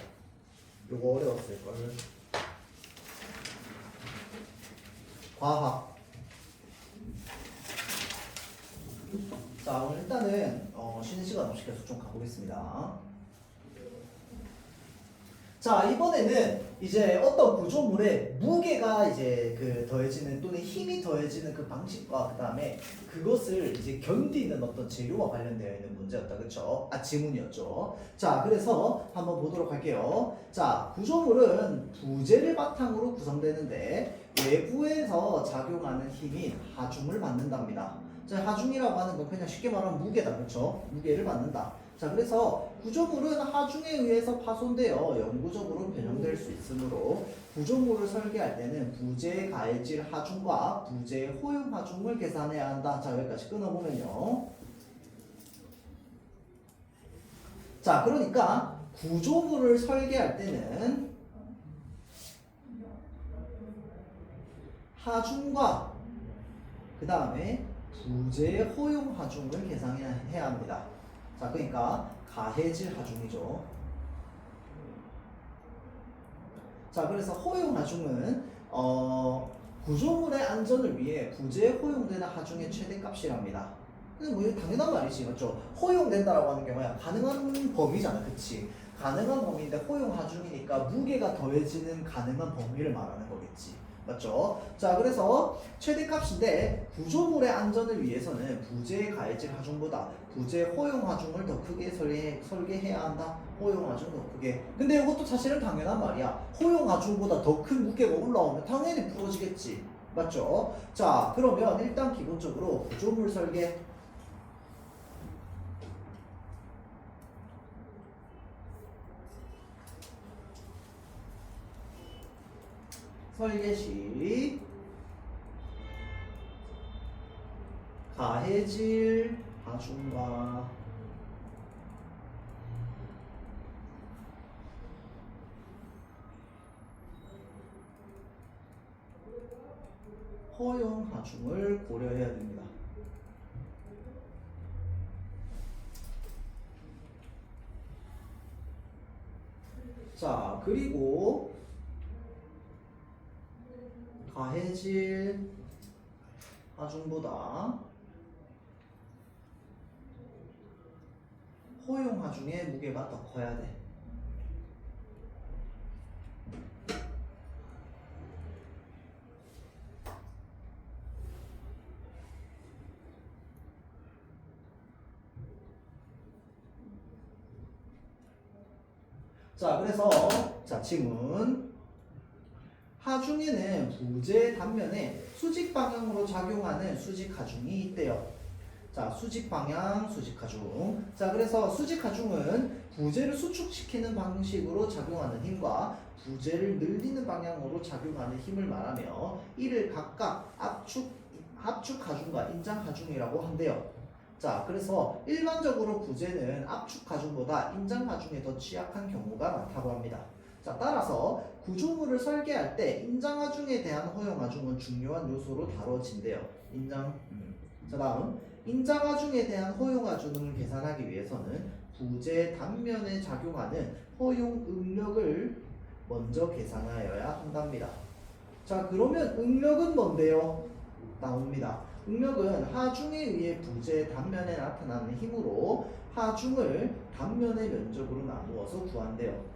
S1: 요거 어려웠을걸. 과학. 자, 오늘 일단은 쉬는 시간 없이 계속 좀 가보겠습니다. 자, 이번에는 이제 어떤 구조물에 무게가 이제 그 더해지는 또는 힘이 더해지는 그 방식과 그 다음에 그것을 이제 견디는 어떤 재료와 관련되어 있는 문제였다. 그쵸? 지문이었죠. 자, 그래서 한번 보도록 할게요. 자, 구조물은 부재를 바탕으로 구성되는데 외부에서 작용하는 힘인 하중을 받는답니다. 자, 하중이라고 하는 건 그냥 쉽게 말하면 무게다. 그쵸? 무게를 받는다. 자, 그래서 구조물은 하중에 의해서 파손되어 영구적으로 변형될 수 있으므로 구조물을 설계할 때는 부재 가해질 하중과 부재 호용 하중을 계산해야 한다. 자, 여기까지 끊어보면요. 자, 그러니까 구조물을 설계할 때는 하중과 그 다음에 부재 호용 하중을 계산해야 합니다. 자, 그러니까 가해질 하중이죠. 자, 그래서 호용 하중은 구조물의 안전을 위해 부재에 호용되는 하중의 최대값이랍니다. 근데 뭐 이거 당연한 말이지, 맞죠? 호용된다라고 하는 게 뭐야? 가능한 범위잖아, 그치? 가능한 범위인데 호용 하중이니까 무게가 더해지는 가능한 범위를 말하는 거겠지. 맞죠? 자, 그래서 최대값인데 구조물의 안전을 위해서는 부재에 가해질 하중보다 부재 호용 하중을 더 크게 설계해야 한다. 호용 하중 더 크게. 근데 이것도 사실은 당연한 말이야. 호용 하중보다 더 큰 무게가 올라오면 당연히 부러지겠지. 맞죠? 자, 그러면 일단 기본적으로 구조물 설계. 설계 시 가해질 하중과 허용 하중을 고려해야 됩니다. 자, 그리고 가해질 하중보다 호용 하중의 무게가 더 커야 돼. 자, 그래서 자, 질문. 하중에는 부재 단면에 수직 방향으로 작용하는 수직 하중이 있대요. 자, 수직 방향, 수직 하중. 자, 그래서 수직 하중은 부재를 수축시키는 방식으로 작용하는 힘과 부재를 늘리는 방향으로 작용하는 힘을 말하며 이를 각각 합축 하중과 인장 하중이라고 한대요. 자, 그래서 일반적으로 부재는 압축 하중보다 인장 하중에 더 취약한 경우가 많다고 합니다. 자, 따라서 구조물을 설계할 때 인장 하중에 대한 허용 하중은 중요한 요소로 다뤄진대요. 자, 다음 인장 하중에 대한 허용 하중을 계산하기 위해서는 부재 단면에 작용하는 허용 응력을 먼저 계산하여야 한답니다. 자, 그러면 응력은 뭔데요? 나옵니다. 응력은 하중에 의해 부재 단면에 나타나는 힘으로 하중을 단면의 면적으로 나누어서 구한대요.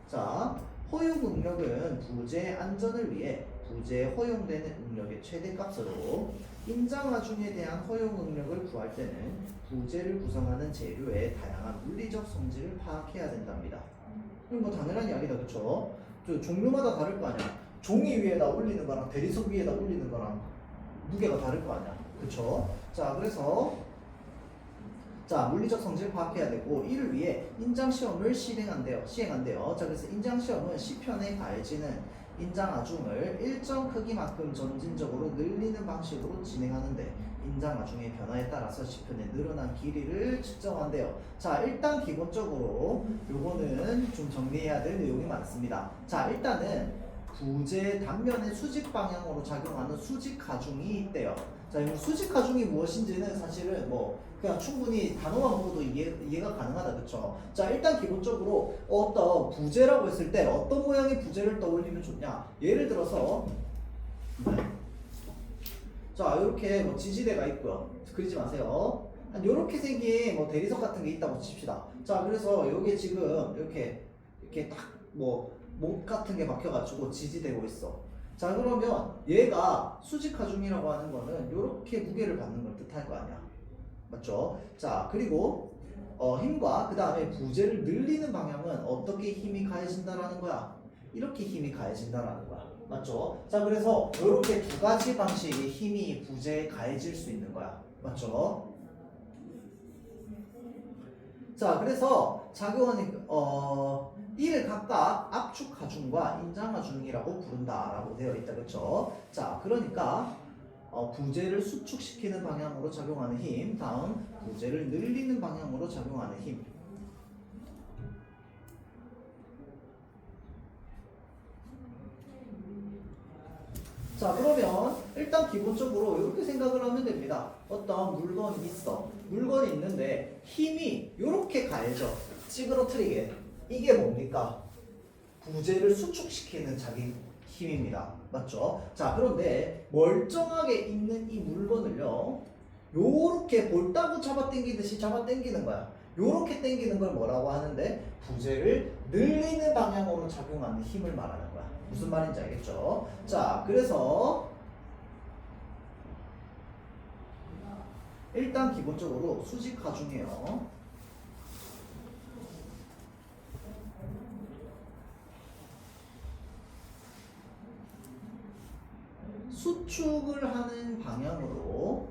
S1: 자, 허용 응력은 부재 안전을 위해 부재에 허용되는 응력의 최대값으로 인장 하중에 대한 허용 응력을 구할 때는 부재를 구성하는 재료의 다양한 물리적 성질을 파악해야 된답니다. 이건 뭐 당연한 이야기다, 그쵸? 종류마다 다를 거 아니야. 종이 위에다 올리는 거랑 대리석 위에다 올리는 거랑 무게가 다를 거 아니야, 그쵸? 자, 그래서 자, 물리적 성질을 파악해야 되고 이를 위해 인장 시험을 시행한대요. 자, 그래서 인장 시험은 시편에 가해지는 인장 하중을 일정 크기만큼 점진적으로 늘리는 방식으로 진행하는데 인장 하중의 변화에 따라서 시편의 늘어난 길이를 측정한대요. 자, 일단 기본적으로 요거는 좀 정리해야 될 내용이 많습니다. 자, 일단은 부재 단면의 수직 방향으로 작용하는 수직 하중이 있대요. 자, 이 수직 하중이 무엇인지는 사실은 뭐 그냥 충분히 단어만 보고도 이해가 가능하다, 그쵸? 자, 일단 기본적으로 어떤 부재라고 했을 때 어떤 모양의 부재를 떠올리면 좋냐? 예를 들어서 자, 이렇게 뭐 지지대가 있고요. 그러지 마세요. 한 요렇게 생긴 뭐 대리석 같은 게 있다고 칩시다. 자, 그래서 여기에 지금 이렇게 딱 뭐 못 같은 게 박혀가지고 지지되고 있어. 자, 그러면 얘가 수직하중이라고 하는 거는 요렇게 무게를 받는 걸 뜻할 거 아니야. 맞죠? 자, 그리고 힘과 그 다음에 부재를 늘리는 방향은 어떻게 힘이 가해진다라는 거야? 이렇게 힘이 가해진다라는 거야. 맞죠? 자, 그래서 이렇게 두 가지 방식의 힘이 부재에 가해질 수 있는 거야. 맞죠? 자, 그래서 작용하는 이를 각각 압축하중과 인장하중이라고 부른다라고 되어 있다. 그렇죠? 자, 그러니까 부재를 수축시키는 방향으로 작용하는 힘, 다음 부재를 늘리는 방향으로 작용하는 힘. 자, 그러면 일단 기본적으로 이렇게 생각을 하면 됩니다. 어떤 물건이 있어. 물건이 있는데 힘이 이렇게 가해져. 찌그러뜨리게. 이게 뭡니까? 부재를 수축시키는 자기 힘입니다. 맞죠? 자, 그런데 멀쩡하게 있는 이 물건을요, 요렇게 볼따구 잡아당기듯이 잡아당기는 거야. 요렇게 당기는 걸 뭐라고 하는데, 부재를 늘리는 방향으로 작용하는 힘을 말하는 거야. 무슨 말인지 알겠죠? 자, 그래서 일단 기본적으로 수직하중이에요. 수축을 하는 방향으로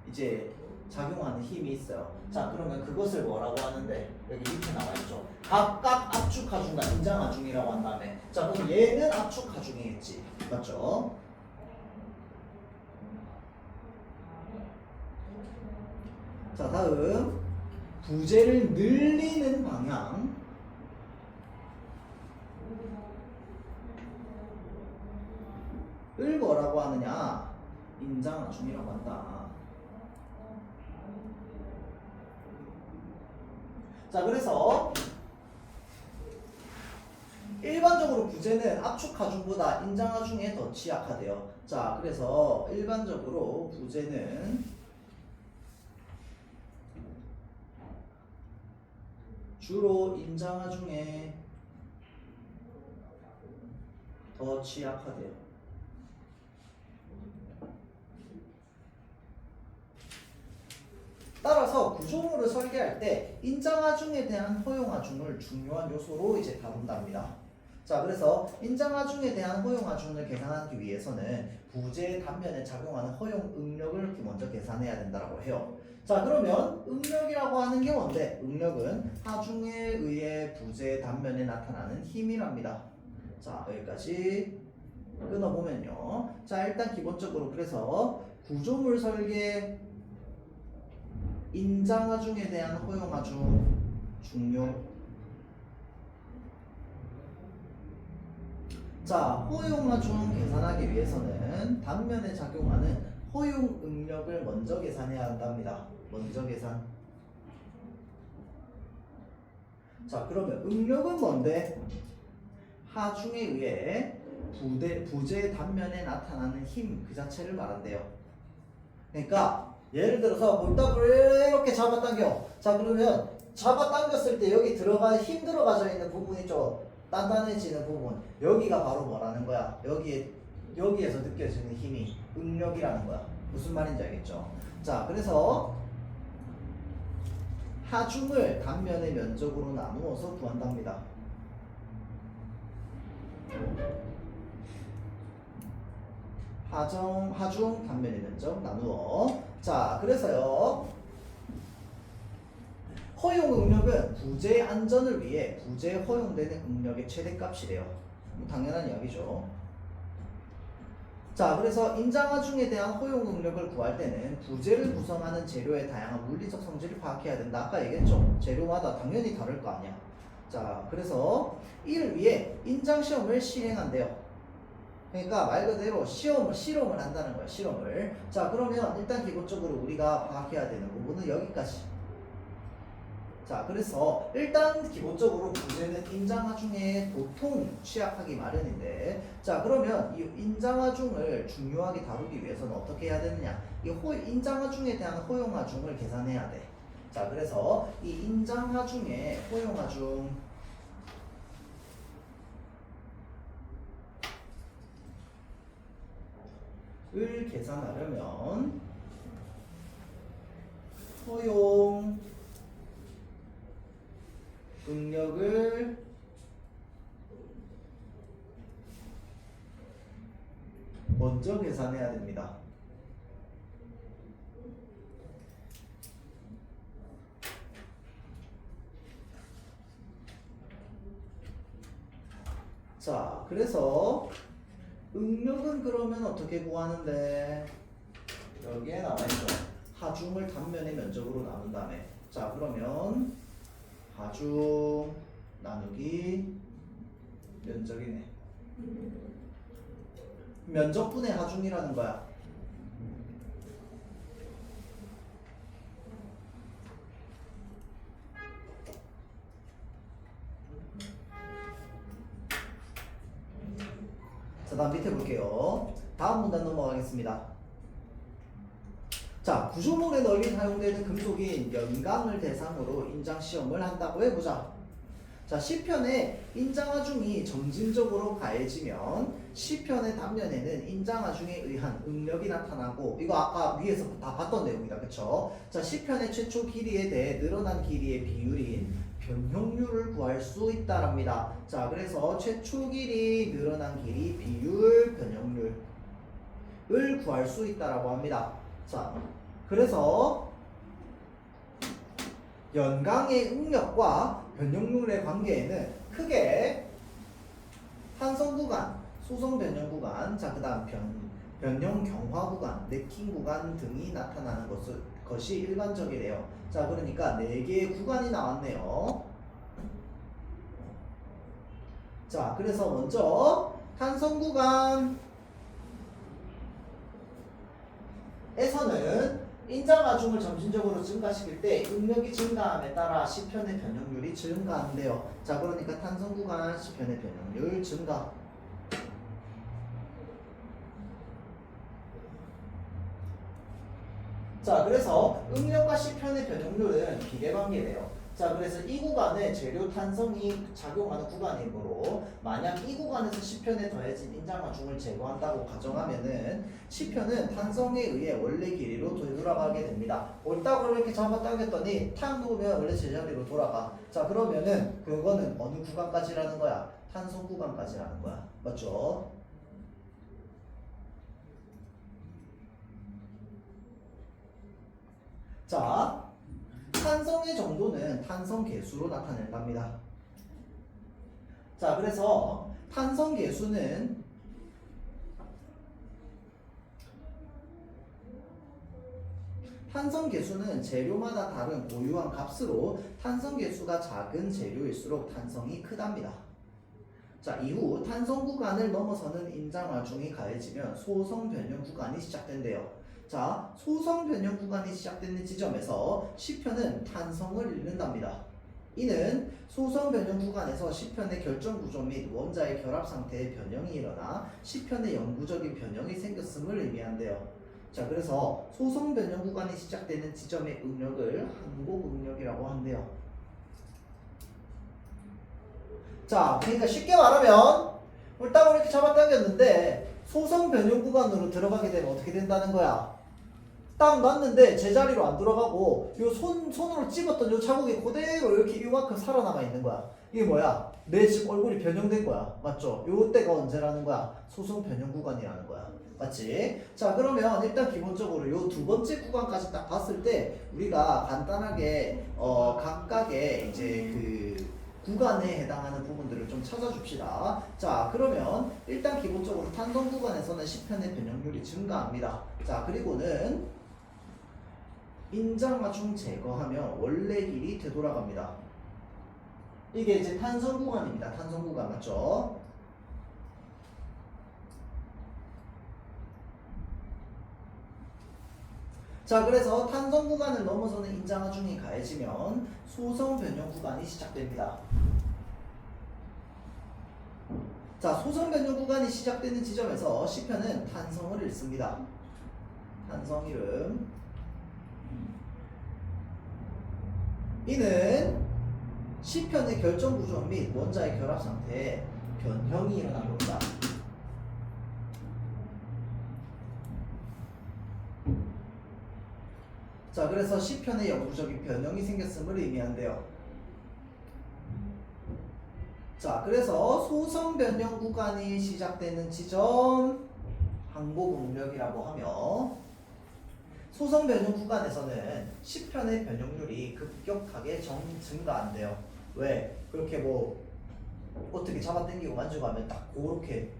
S1: 이제 작용하는 힘이 있어요. 자, 그러면 그것을 뭐라고 하는데, 여기 밑에 나와 있죠. 각각 압축하중과 인장하중이라고 한 다음에, 자, 그럼 얘는 압축하중이겠지. 맞죠? 자, 다음 부재를 늘리는 방향. 을 뭐라고 하느냐? 인장하중이라고 한다. 자, 그래서 일반적으로 부재는 압축하중보다 인장하중에 더 취약하대요. 자, 그래서 일반적으로 부재는 주로 인장하중에 더 취약하대요. 따라서 구조물을 설계할 때 인장하중에 대한 허용하중을 중요한 요소로 이제 다룬답니다. 자, 그래서 인장하중에 대한 허용하중을 계산하기 위해서는 부재 단면에 작용하는 허용 응력을 먼저 계산해야 된다고 해요. 자, 그러면 응력이라고 하는 게 뭔데? 응력은 하중에 의해 부재 단면에 나타나는 힘이랍니다. 자, 여기까지 끊어보면요. 자, 일단 기본적으로 그래서 구조물 설계 인장하중에 대한 허용하중 중요. 자, 허용하중 계산하기 위해서는 단면에 작용하는 허용 응력을 먼저 계산해야 한답니다. 먼저 계산. 자, 그러면 응력은 뭔데? 하중에 의해 부재 단면에 나타나는 힘 그 자체를 말한대요. 그러니까 예를 들어서 볼따구를 이렇게 잡아당겨. 자, 그러면 잡아당겼을 때 여기 힘 들어가져 있는 부분 있죠. 단단해지는 부분. 여기가 바로 뭐라는 거야? 여기에서 느껴지는 힘이 응력이라는 거야. 무슨 말인지 알겠죠? 자, 그래서 하중을 단면의 면적으로 나누어서 구한답니다. 하중 단면의 면적 나누어. 자, 그래서요, 허용 응력은 부재 안전을 위해 부재에 허용되는 응력의 최대값이래요. 당연한 이야기죠. 자, 그래서 인장하중에 대한 허용 응력을 구할 때는 부재를 구성하는 재료의 다양한 물리적 성질을 파악해야 된다. 아까 얘기했죠. 재료마다 당연히 다를 거 아니야. 자, 그래서 이를 위해 인장시험을 실행한대요. 그러니까 말 그대로 실험을 한다는 거야. 실험을. 자, 그러면 일단 기본적으로 우리가 파악해야 되는 부분은 여기까지. 자, 그래서 일단 기본적으로 문제는 인장하중에 보통 취약하기 마련인데, 자, 그러면 이 인장하중을 중요하게 다루기 위해서는 어떻게 해야 되느냐? 이 인장하중에 대한 허용하중을 계산해야 돼. 자, 그래서 이 인장하중의 허용하중 을 계산하려면 허용 응력을 먼저 계산해야 됩니다. 자, 그래서 응력은 그러면 어떻게 구하는데? 여기에 나와있죠. 하중을 단면의 면적으로 나눈 다음에, 자, 그러면 하중 나누기 면적이네. 면적분의 하중이라는 거야. 자, 다음 밑에 볼게요. 다음 문단 넘어가겠습니다. 자, 구조물에 널리 사용되는 금속인 연강을 대상으로 인장시험을 한다고 해보자. 자, 시편의 인장하중이 점진적으로 가해지면 시편의 단면에는 인장하중에 의한 응력이 나타나고, 이거 아까 위에서 다 봤던 내용이다, 그쵸? 자, 시편의 최초 길이에 대해 늘어난 길이의 비율인 변형률을 구할 수 있다랍니다. 자, 그래서 최초 길이, 늘어난 길이, 비율, 변형률을 구할 수 있다라고 합니다. 자, 그래서 연강의 응력과 변형률의 관계에는 크게 탄성 구간, 소성 변형 구간, 자, 그 다음 변형 경화 구간, 네킹 구간 등이 나타나는 것이 일반적이래요. 자, 그러니까 4개의 구간이 나왔네요. 자, 그래서 먼저 탄성 구간에서는 인장하중을 점진적으로 증가시킬 때 응력이 증가함에 따라 시편의 변형률이 증가한대요. 자, 그러니까 탄성 구간 시편의 변형률 증가. 자, 그래서 응력과 시편의 변형률은 비례관계래요. 자, 그래서 이 구간에 재료 탄성이 작용하는 구간이므로 만약 이 구간에서 시편에 더해진 인장하중을 제거한다고 가정하면은 시편은 탄성에 의해 원래 길이로 되돌아가게 됩니다. 옳다고 이렇게 잡았다고 했더니 탁 누우면 원래 제자리로 돌아가. 자, 그러면은 그거는 어느 구간까지라는 거야? 탄성 구간까지라는 거야. 맞죠? 자, 탄성의 정도는 탄성 계수로 나타낸답니다. 자, 그래서 탄성 계수는 재료마다 다른 고유한 값으로 탄성 계수가 작은 재료일수록 탄성이 크답니다. 자, 이후 탄성 구간을 넘어서는 인장하중이 가해지면 소성 변형 구간이 시작된대요. 자, 소성 변형 구간이 시작되는 지점에서 시편은 탄성을 잃는답니다. 이는 소성 변형 구간에서 시편의 결정 구조 및 원자의 결합 상태의 변형이 일어나 시편의 영구적인 변형이 생겼음을 의미한대요. 자, 그래서 소성 변형 구간이 시작되는 지점의 응력을 항복 응력이라고 한대요. 자, 그러니까 쉽게 말하면 옳다고 이렇게 잡아당겼는데 소성 변형 구간으로 들어가게 되면 어떻게 된다는 거야? 딱 놨는데 제자리로 안 들어가고 요 손으로 찝었던 요 자국이 그대로 이렇게 요만큼 살아남아 있는 거야. 이게 뭐야? 내 지금 얼굴이 변형된 거야. 맞죠? 요 때가 언제라는 거야? 소성 변형 구간이라는 거야. 맞지? 자, 그러면 일단 기본적으로 요 두 번째 구간까지 딱 봤을 때 우리가 간단하게 각각의 이제 그 구간에 해당하는 부분들을 좀 찾아줍시다. 자, 그러면 일단 기본적으로 탄성 구간에서는 시편의 변형률이 증가합니다. 자, 그리고는 인장하중 제거하면 원래 길이 되돌아갑니다. 이게 이제 탄성 구간입니다. 탄성 구간 맞죠? 자, 그래서 탄성 구간을 넘어서는 인자하중이 가해지면 소성 변형 구간이 시작됩니다. 자, 소성 변형 구간이 시작되는 지점에서 시편은 탄성을 읽습니다. 탄성 이름. 이는 시편의 결정 구조 및 원자의 결합 상태에 변형이 일어난 겁니다. 자, 그래서 시편의 영구적인 변형이 생겼음을 의미한대요. 자, 그래서 소성 변형 구간이 시작되는 지점 항복응력이라고 하며, 소성 변형 구간에서는 시편의 변형률이 급격하게 증가한대요. 왜? 그렇게 뭐 어떻게 잡아당기고 만지고 하면 딱 그렇게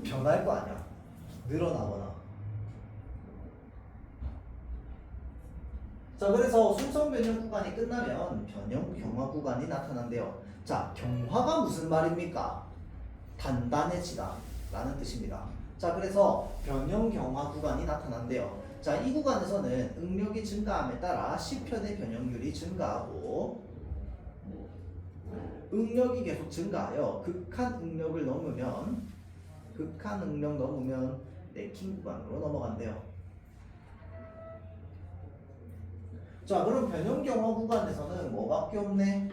S1: 변할 거 아니야. 늘어나거나. 자, 그래서 소성 변형 구간이 끝나면 변형 경화 구간이 나타난대요. 자, 경화가 무슨 말입니까? 단단해지다 라는 뜻입니다. 자, 그래서 변형 경화 구간이 나타난대요. 자, 이 구간에서는 응력이 증가함에 따라 시편의 변형률이 증가하고, 응력이 계속 증가하여 극한 응력 넘으면 네킹 구간으로 넘어간대요. 자, 그럼 변형 경화 구간에서는 뭐밖에 없네?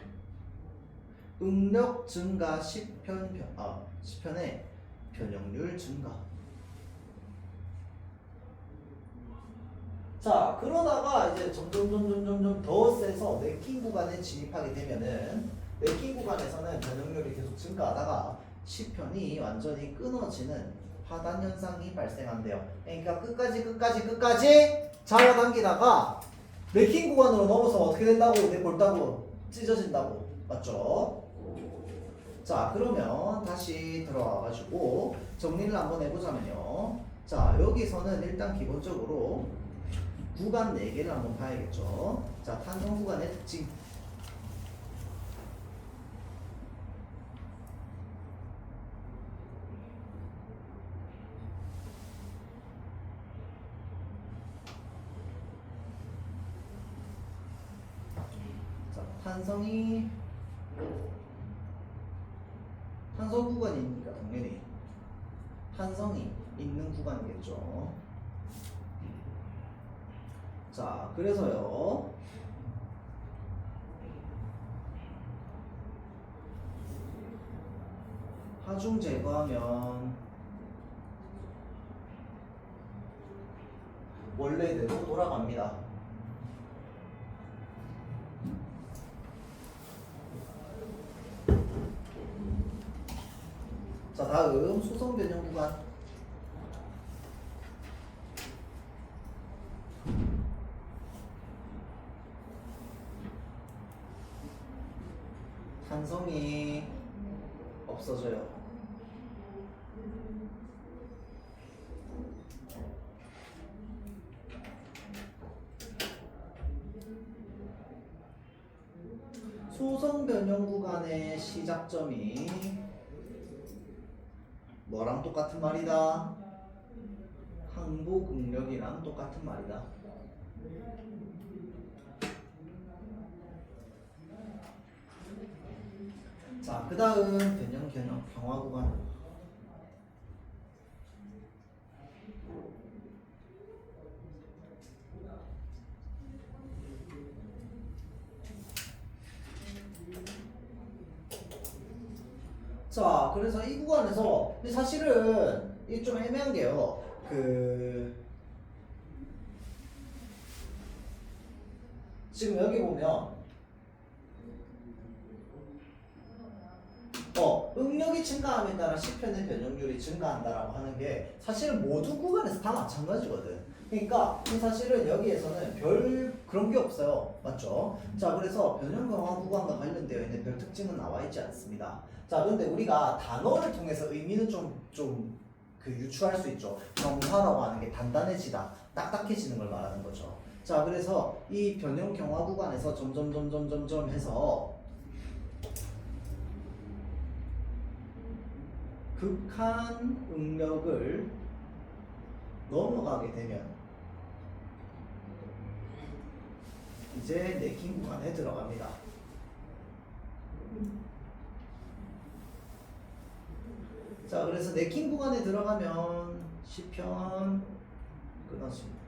S1: 응력 증가, 시편의 변형률 증가. 자, 그러다가 이제 점점 더 세서 네킹 구간에 진입하게 되면은, 네킹 구간에서는 변형률이 계속 증가하다가 시편이 완전히 끊어지는 하단 현상이 발생한대요. 그러니까 끝까지 잡아당기다가 네킹 구간으로 넘어서 어떻게 된다고? 내 볼따고 찢어진다고. 맞죠? 자, 그러면 다시 들어와가지고 정리를 한번 해보자면요. 자, 여기서는 일단 기본적으로 구간 4개를 한번 봐야겠죠. 자, 탄성 구간의 특징. 자, 탄성 구간이니까 당연히 탄성이 있는 구간이겠죠. 자, 그래서요. 하중 제거하면 원래대로 돌아갑니다. 자, 다음 소성 변형 구간. 탄성이 없어져요. 소성 변형 구간의 시작점이 뭐랑 똑같은 말이다? 항복 응력이랑 똑같은 말이다. 자, 그 다음 변형 경화 구간. 자, 그래서 이 구간에서 근데 사실은 이게 좀 애매한 게요. 지금 여기 보면 응력이 증가함에 따라 시편의 변형률이 증가한다라고 하는 게 사실은 모두 구간에서 다 마찬가지거든. 그러니까 사실은 여기에서는 별 그런 게 없어요. 맞죠? 자, 그래서 변형 경화 구간과 관련되어 있는 별 특징은 나와 있지 않습니다. 자, 근데 우리가 단어를 통해서 의미는 좀 유추할 수 있죠. 경화라고 하는 게 단단해지다, 딱딱해지는 걸 말하는 거죠. 자, 그래서 이 변형 경화 구간에서 점점 해서 극한 응력을 넘어가게 되면 이제 네킹 구간에 들어갑니다. 자, 그래서 네킹 구간에 들어가면 시편 끊어집니다.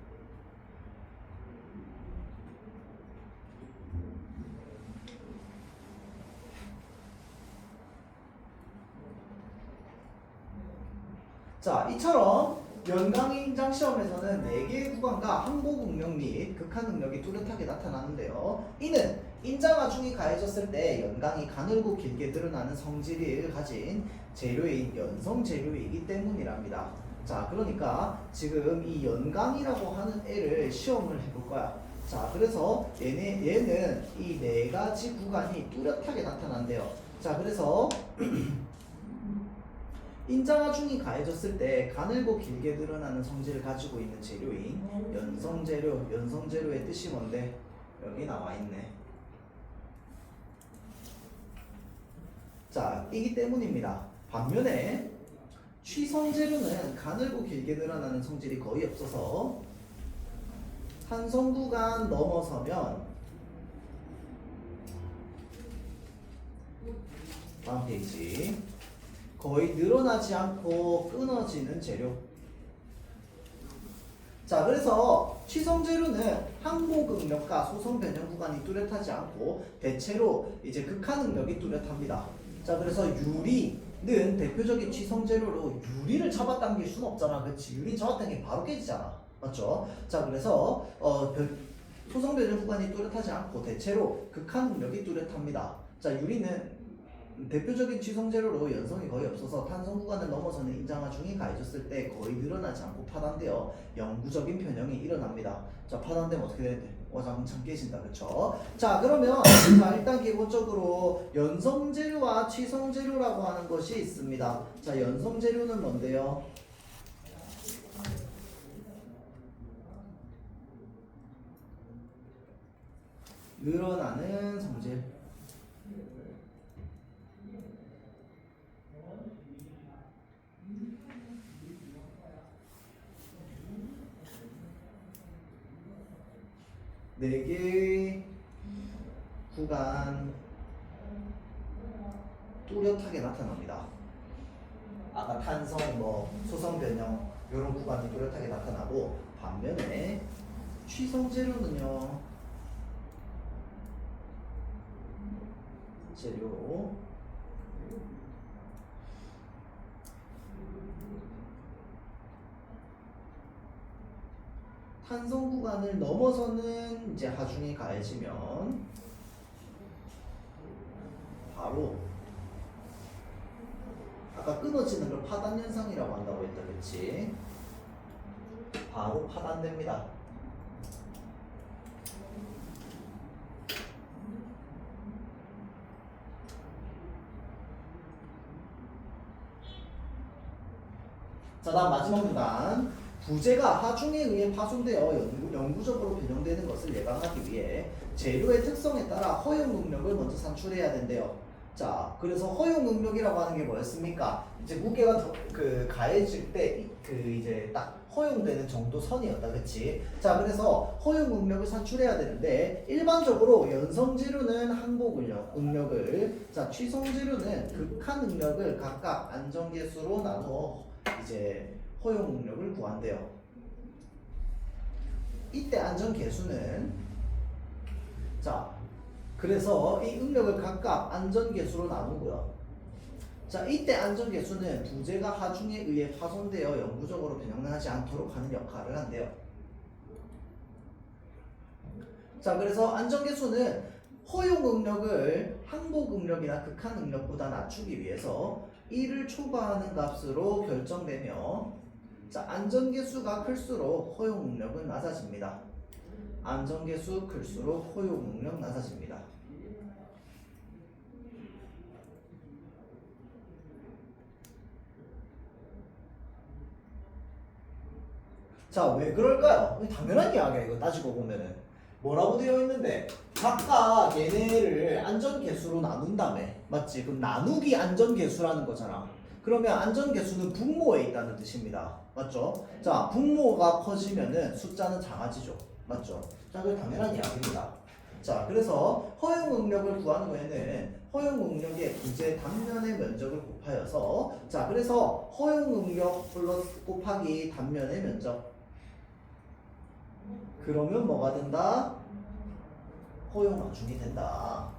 S1: 자, 이처럼 연강인장 시험에서는 4개의 구간과 항복 응력 및 극한 응력이 뚜렷하게 나타나는데요. 이는 인자와 중이 가해졌을 때 연강이 가늘고 길게 드러나는 성질을 가진 재료인 연성 재료이기 때문이랍니다. 자, 그러니까 지금 이 연강이라고 하는 애를 시험을 해볼 거야. 자, 그래서 얘는 이 4가지 구간이 뚜렷하게 나타난대요. 자, 그래서 인자와 중이 가해졌을 때 가늘고 길게 드러나는 성질을 가지고 있는 재료인 연성재료, 연성재료의 뜻이 뭔데? 여기 나와 있네. 자, 이기 때문입니다. 반면에 취성재료는 가늘고 길게 드러나는 성질이 거의 없어서 탄성 구간 넘어서면 다음 페이지 거의 늘어나지 않고 끊어지는 재료. 자, 그래서 취성재료는 항복 응력과 소성 변형 구간이 뚜렷하지 않고 대체로 이제 극한 응력이 뚜렷합니다. 자, 그래서 유리는 대표적인 취성재료로 유리를 잡아당길 수는 없잖아. 그렇지? 유리 잡아당기면 바로 깨지잖아. 맞죠? 자, 그래서 소성 변형 구간이 뚜렷하지 않고 대체로 극한 응력이 뚜렷합니다. 자, 유리는 대표적인 취성재료로 연성이 거의 없어서 탄성 구간을 넘어서는 인자와 중이 가해졌을 때 거의 늘어나지 않고 파단되어 영구적인 변형이 일어납니다. 자, 파단되면 어떻게 되는데? 와장창 깨진다. 그쵸? 자, 그러면 자, 일단 기본적으로 연성재료와 취성재료라고 하는 것이 있습니다. 자, 연성재료는 뭔데요? 늘어나는 성질. 네 개의 구간 뚜렷하게 나타납니다. 아까 탄성, 소성 변형 이런 구간이 뚜렷하게 나타나고 반면에 취성재료는요. 재료 탄성 구간을 넘어서는 이제 하중이 가해지면 바로 아까 끊어지는 걸 파단 현상이라고 한다고 했다. 그치? 바로 파단됩니다. 자, 다음 마지막 구간. 부재가 하중에 의해 파손되어 영구적으로 변형되는 것을 예방하기 위해 재료의 특성에 따라 허용 응력을 먼저 산출해야 된대요. 자, 그래서 허용 응력이라고 하는 게 뭐였습니까? 이제 무게가 가해질 때 이제 딱 허용되는 정도 선이었다. 그치? 자, 그래서 허용 응력을 산출해야 되는데 일반적으로 연성재료는 항복 응력을, 자, 취성재료는 극한 응력을 각각 안정계수로 나눠 이제 허용 응력을 구한대요. 이때 안전계수는, 자, 그래서 이 응력을 각각 안전계수로 나누고요. 자, 이때 안전계수는 부재가 하중에 의해 파손되어 영구적으로 변형하지 않도록 하는 역할을 한대요. 자, 그래서 안전계수는 허용 응력을 항복 응력이나 극한 응력보다 낮추기 위해서 1을 초과하는 값으로 결정되며, 자, 안전계수가 클수록 허용 응력은 낮아집니다. 안전계수 클수록 허용 응력 낮아집니다. 자, 왜 그럴까요? 당연한 이야기야. 이거 따지고 보면은 뭐라고 되어 있는데 각각 얘네를 안전계수로 나눈 다음에, 맞지? 그럼 나누기 안전계수라는 거잖아. 그러면 안전계수는 분모에 있다는 뜻입니다. 맞죠? 자, 분모가 커지면은 숫자는 작아지죠. 맞죠? 자, 그게 당연한 이야기입니다. 자, 그래서 허용 응력을 구하는 거에는 허용 응력의 부재 단면의 면적을 곱하여서 자, 그래서 허용 응력 플러스 곱하기 단면의 면적 그러면 뭐가 된다? 허용 하중이 된다.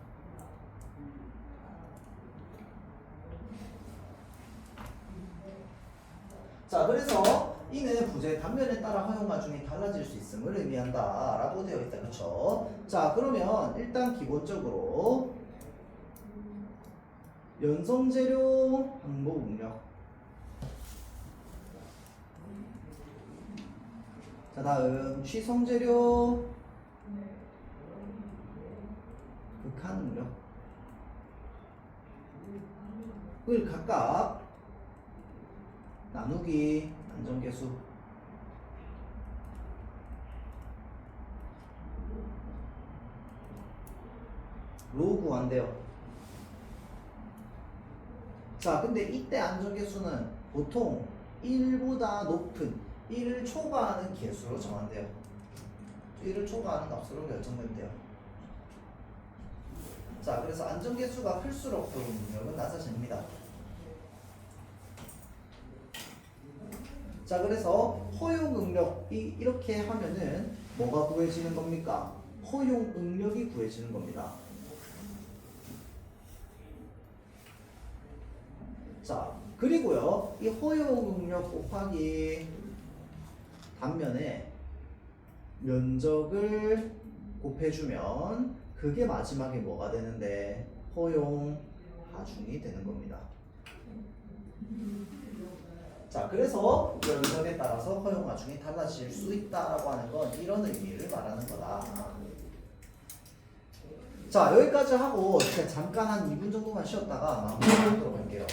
S1: 자, 그래서 이는 부재 단면에 따라 허용 하중이 달라질 수 있음을 의미한다 라고 되어 있다. 그쵸? 자, 그러면 일단 기본적으로 연성재료 항목 응력. 자, 다음 취성재료 극한 응력을 각각 나누기 안정계수 로 구한대요. 자, 근데 이때 안정계수는 보통 1보다 높은 1을 초과하는 계수로 정한대요. 1을 초과하는 값으로 결정된대요. 자, 그래서 안정계수가 클수록 허용 능력은 낮아집니다. 자, 그래서 허용 응력이 이렇게 하면은 뭐가 구해지는 겁니까? 허용 응력이 구해지는 겁니다. 자, 그리고요, 이 허용 응력 곱하기 단면에 면적을 곱해주면 그게 마지막에 뭐가 되는데 허용 하중이 되는 겁니다. 자, 그래서 면적에 따라서 허용 하중이 달라질 수 있다라고 하는 건 이런 의미를 말하는 거다. 자, 여기까지 하고 제가 잠깐 한 2분 정도만 쉬었다가 마무리하도록 할게요.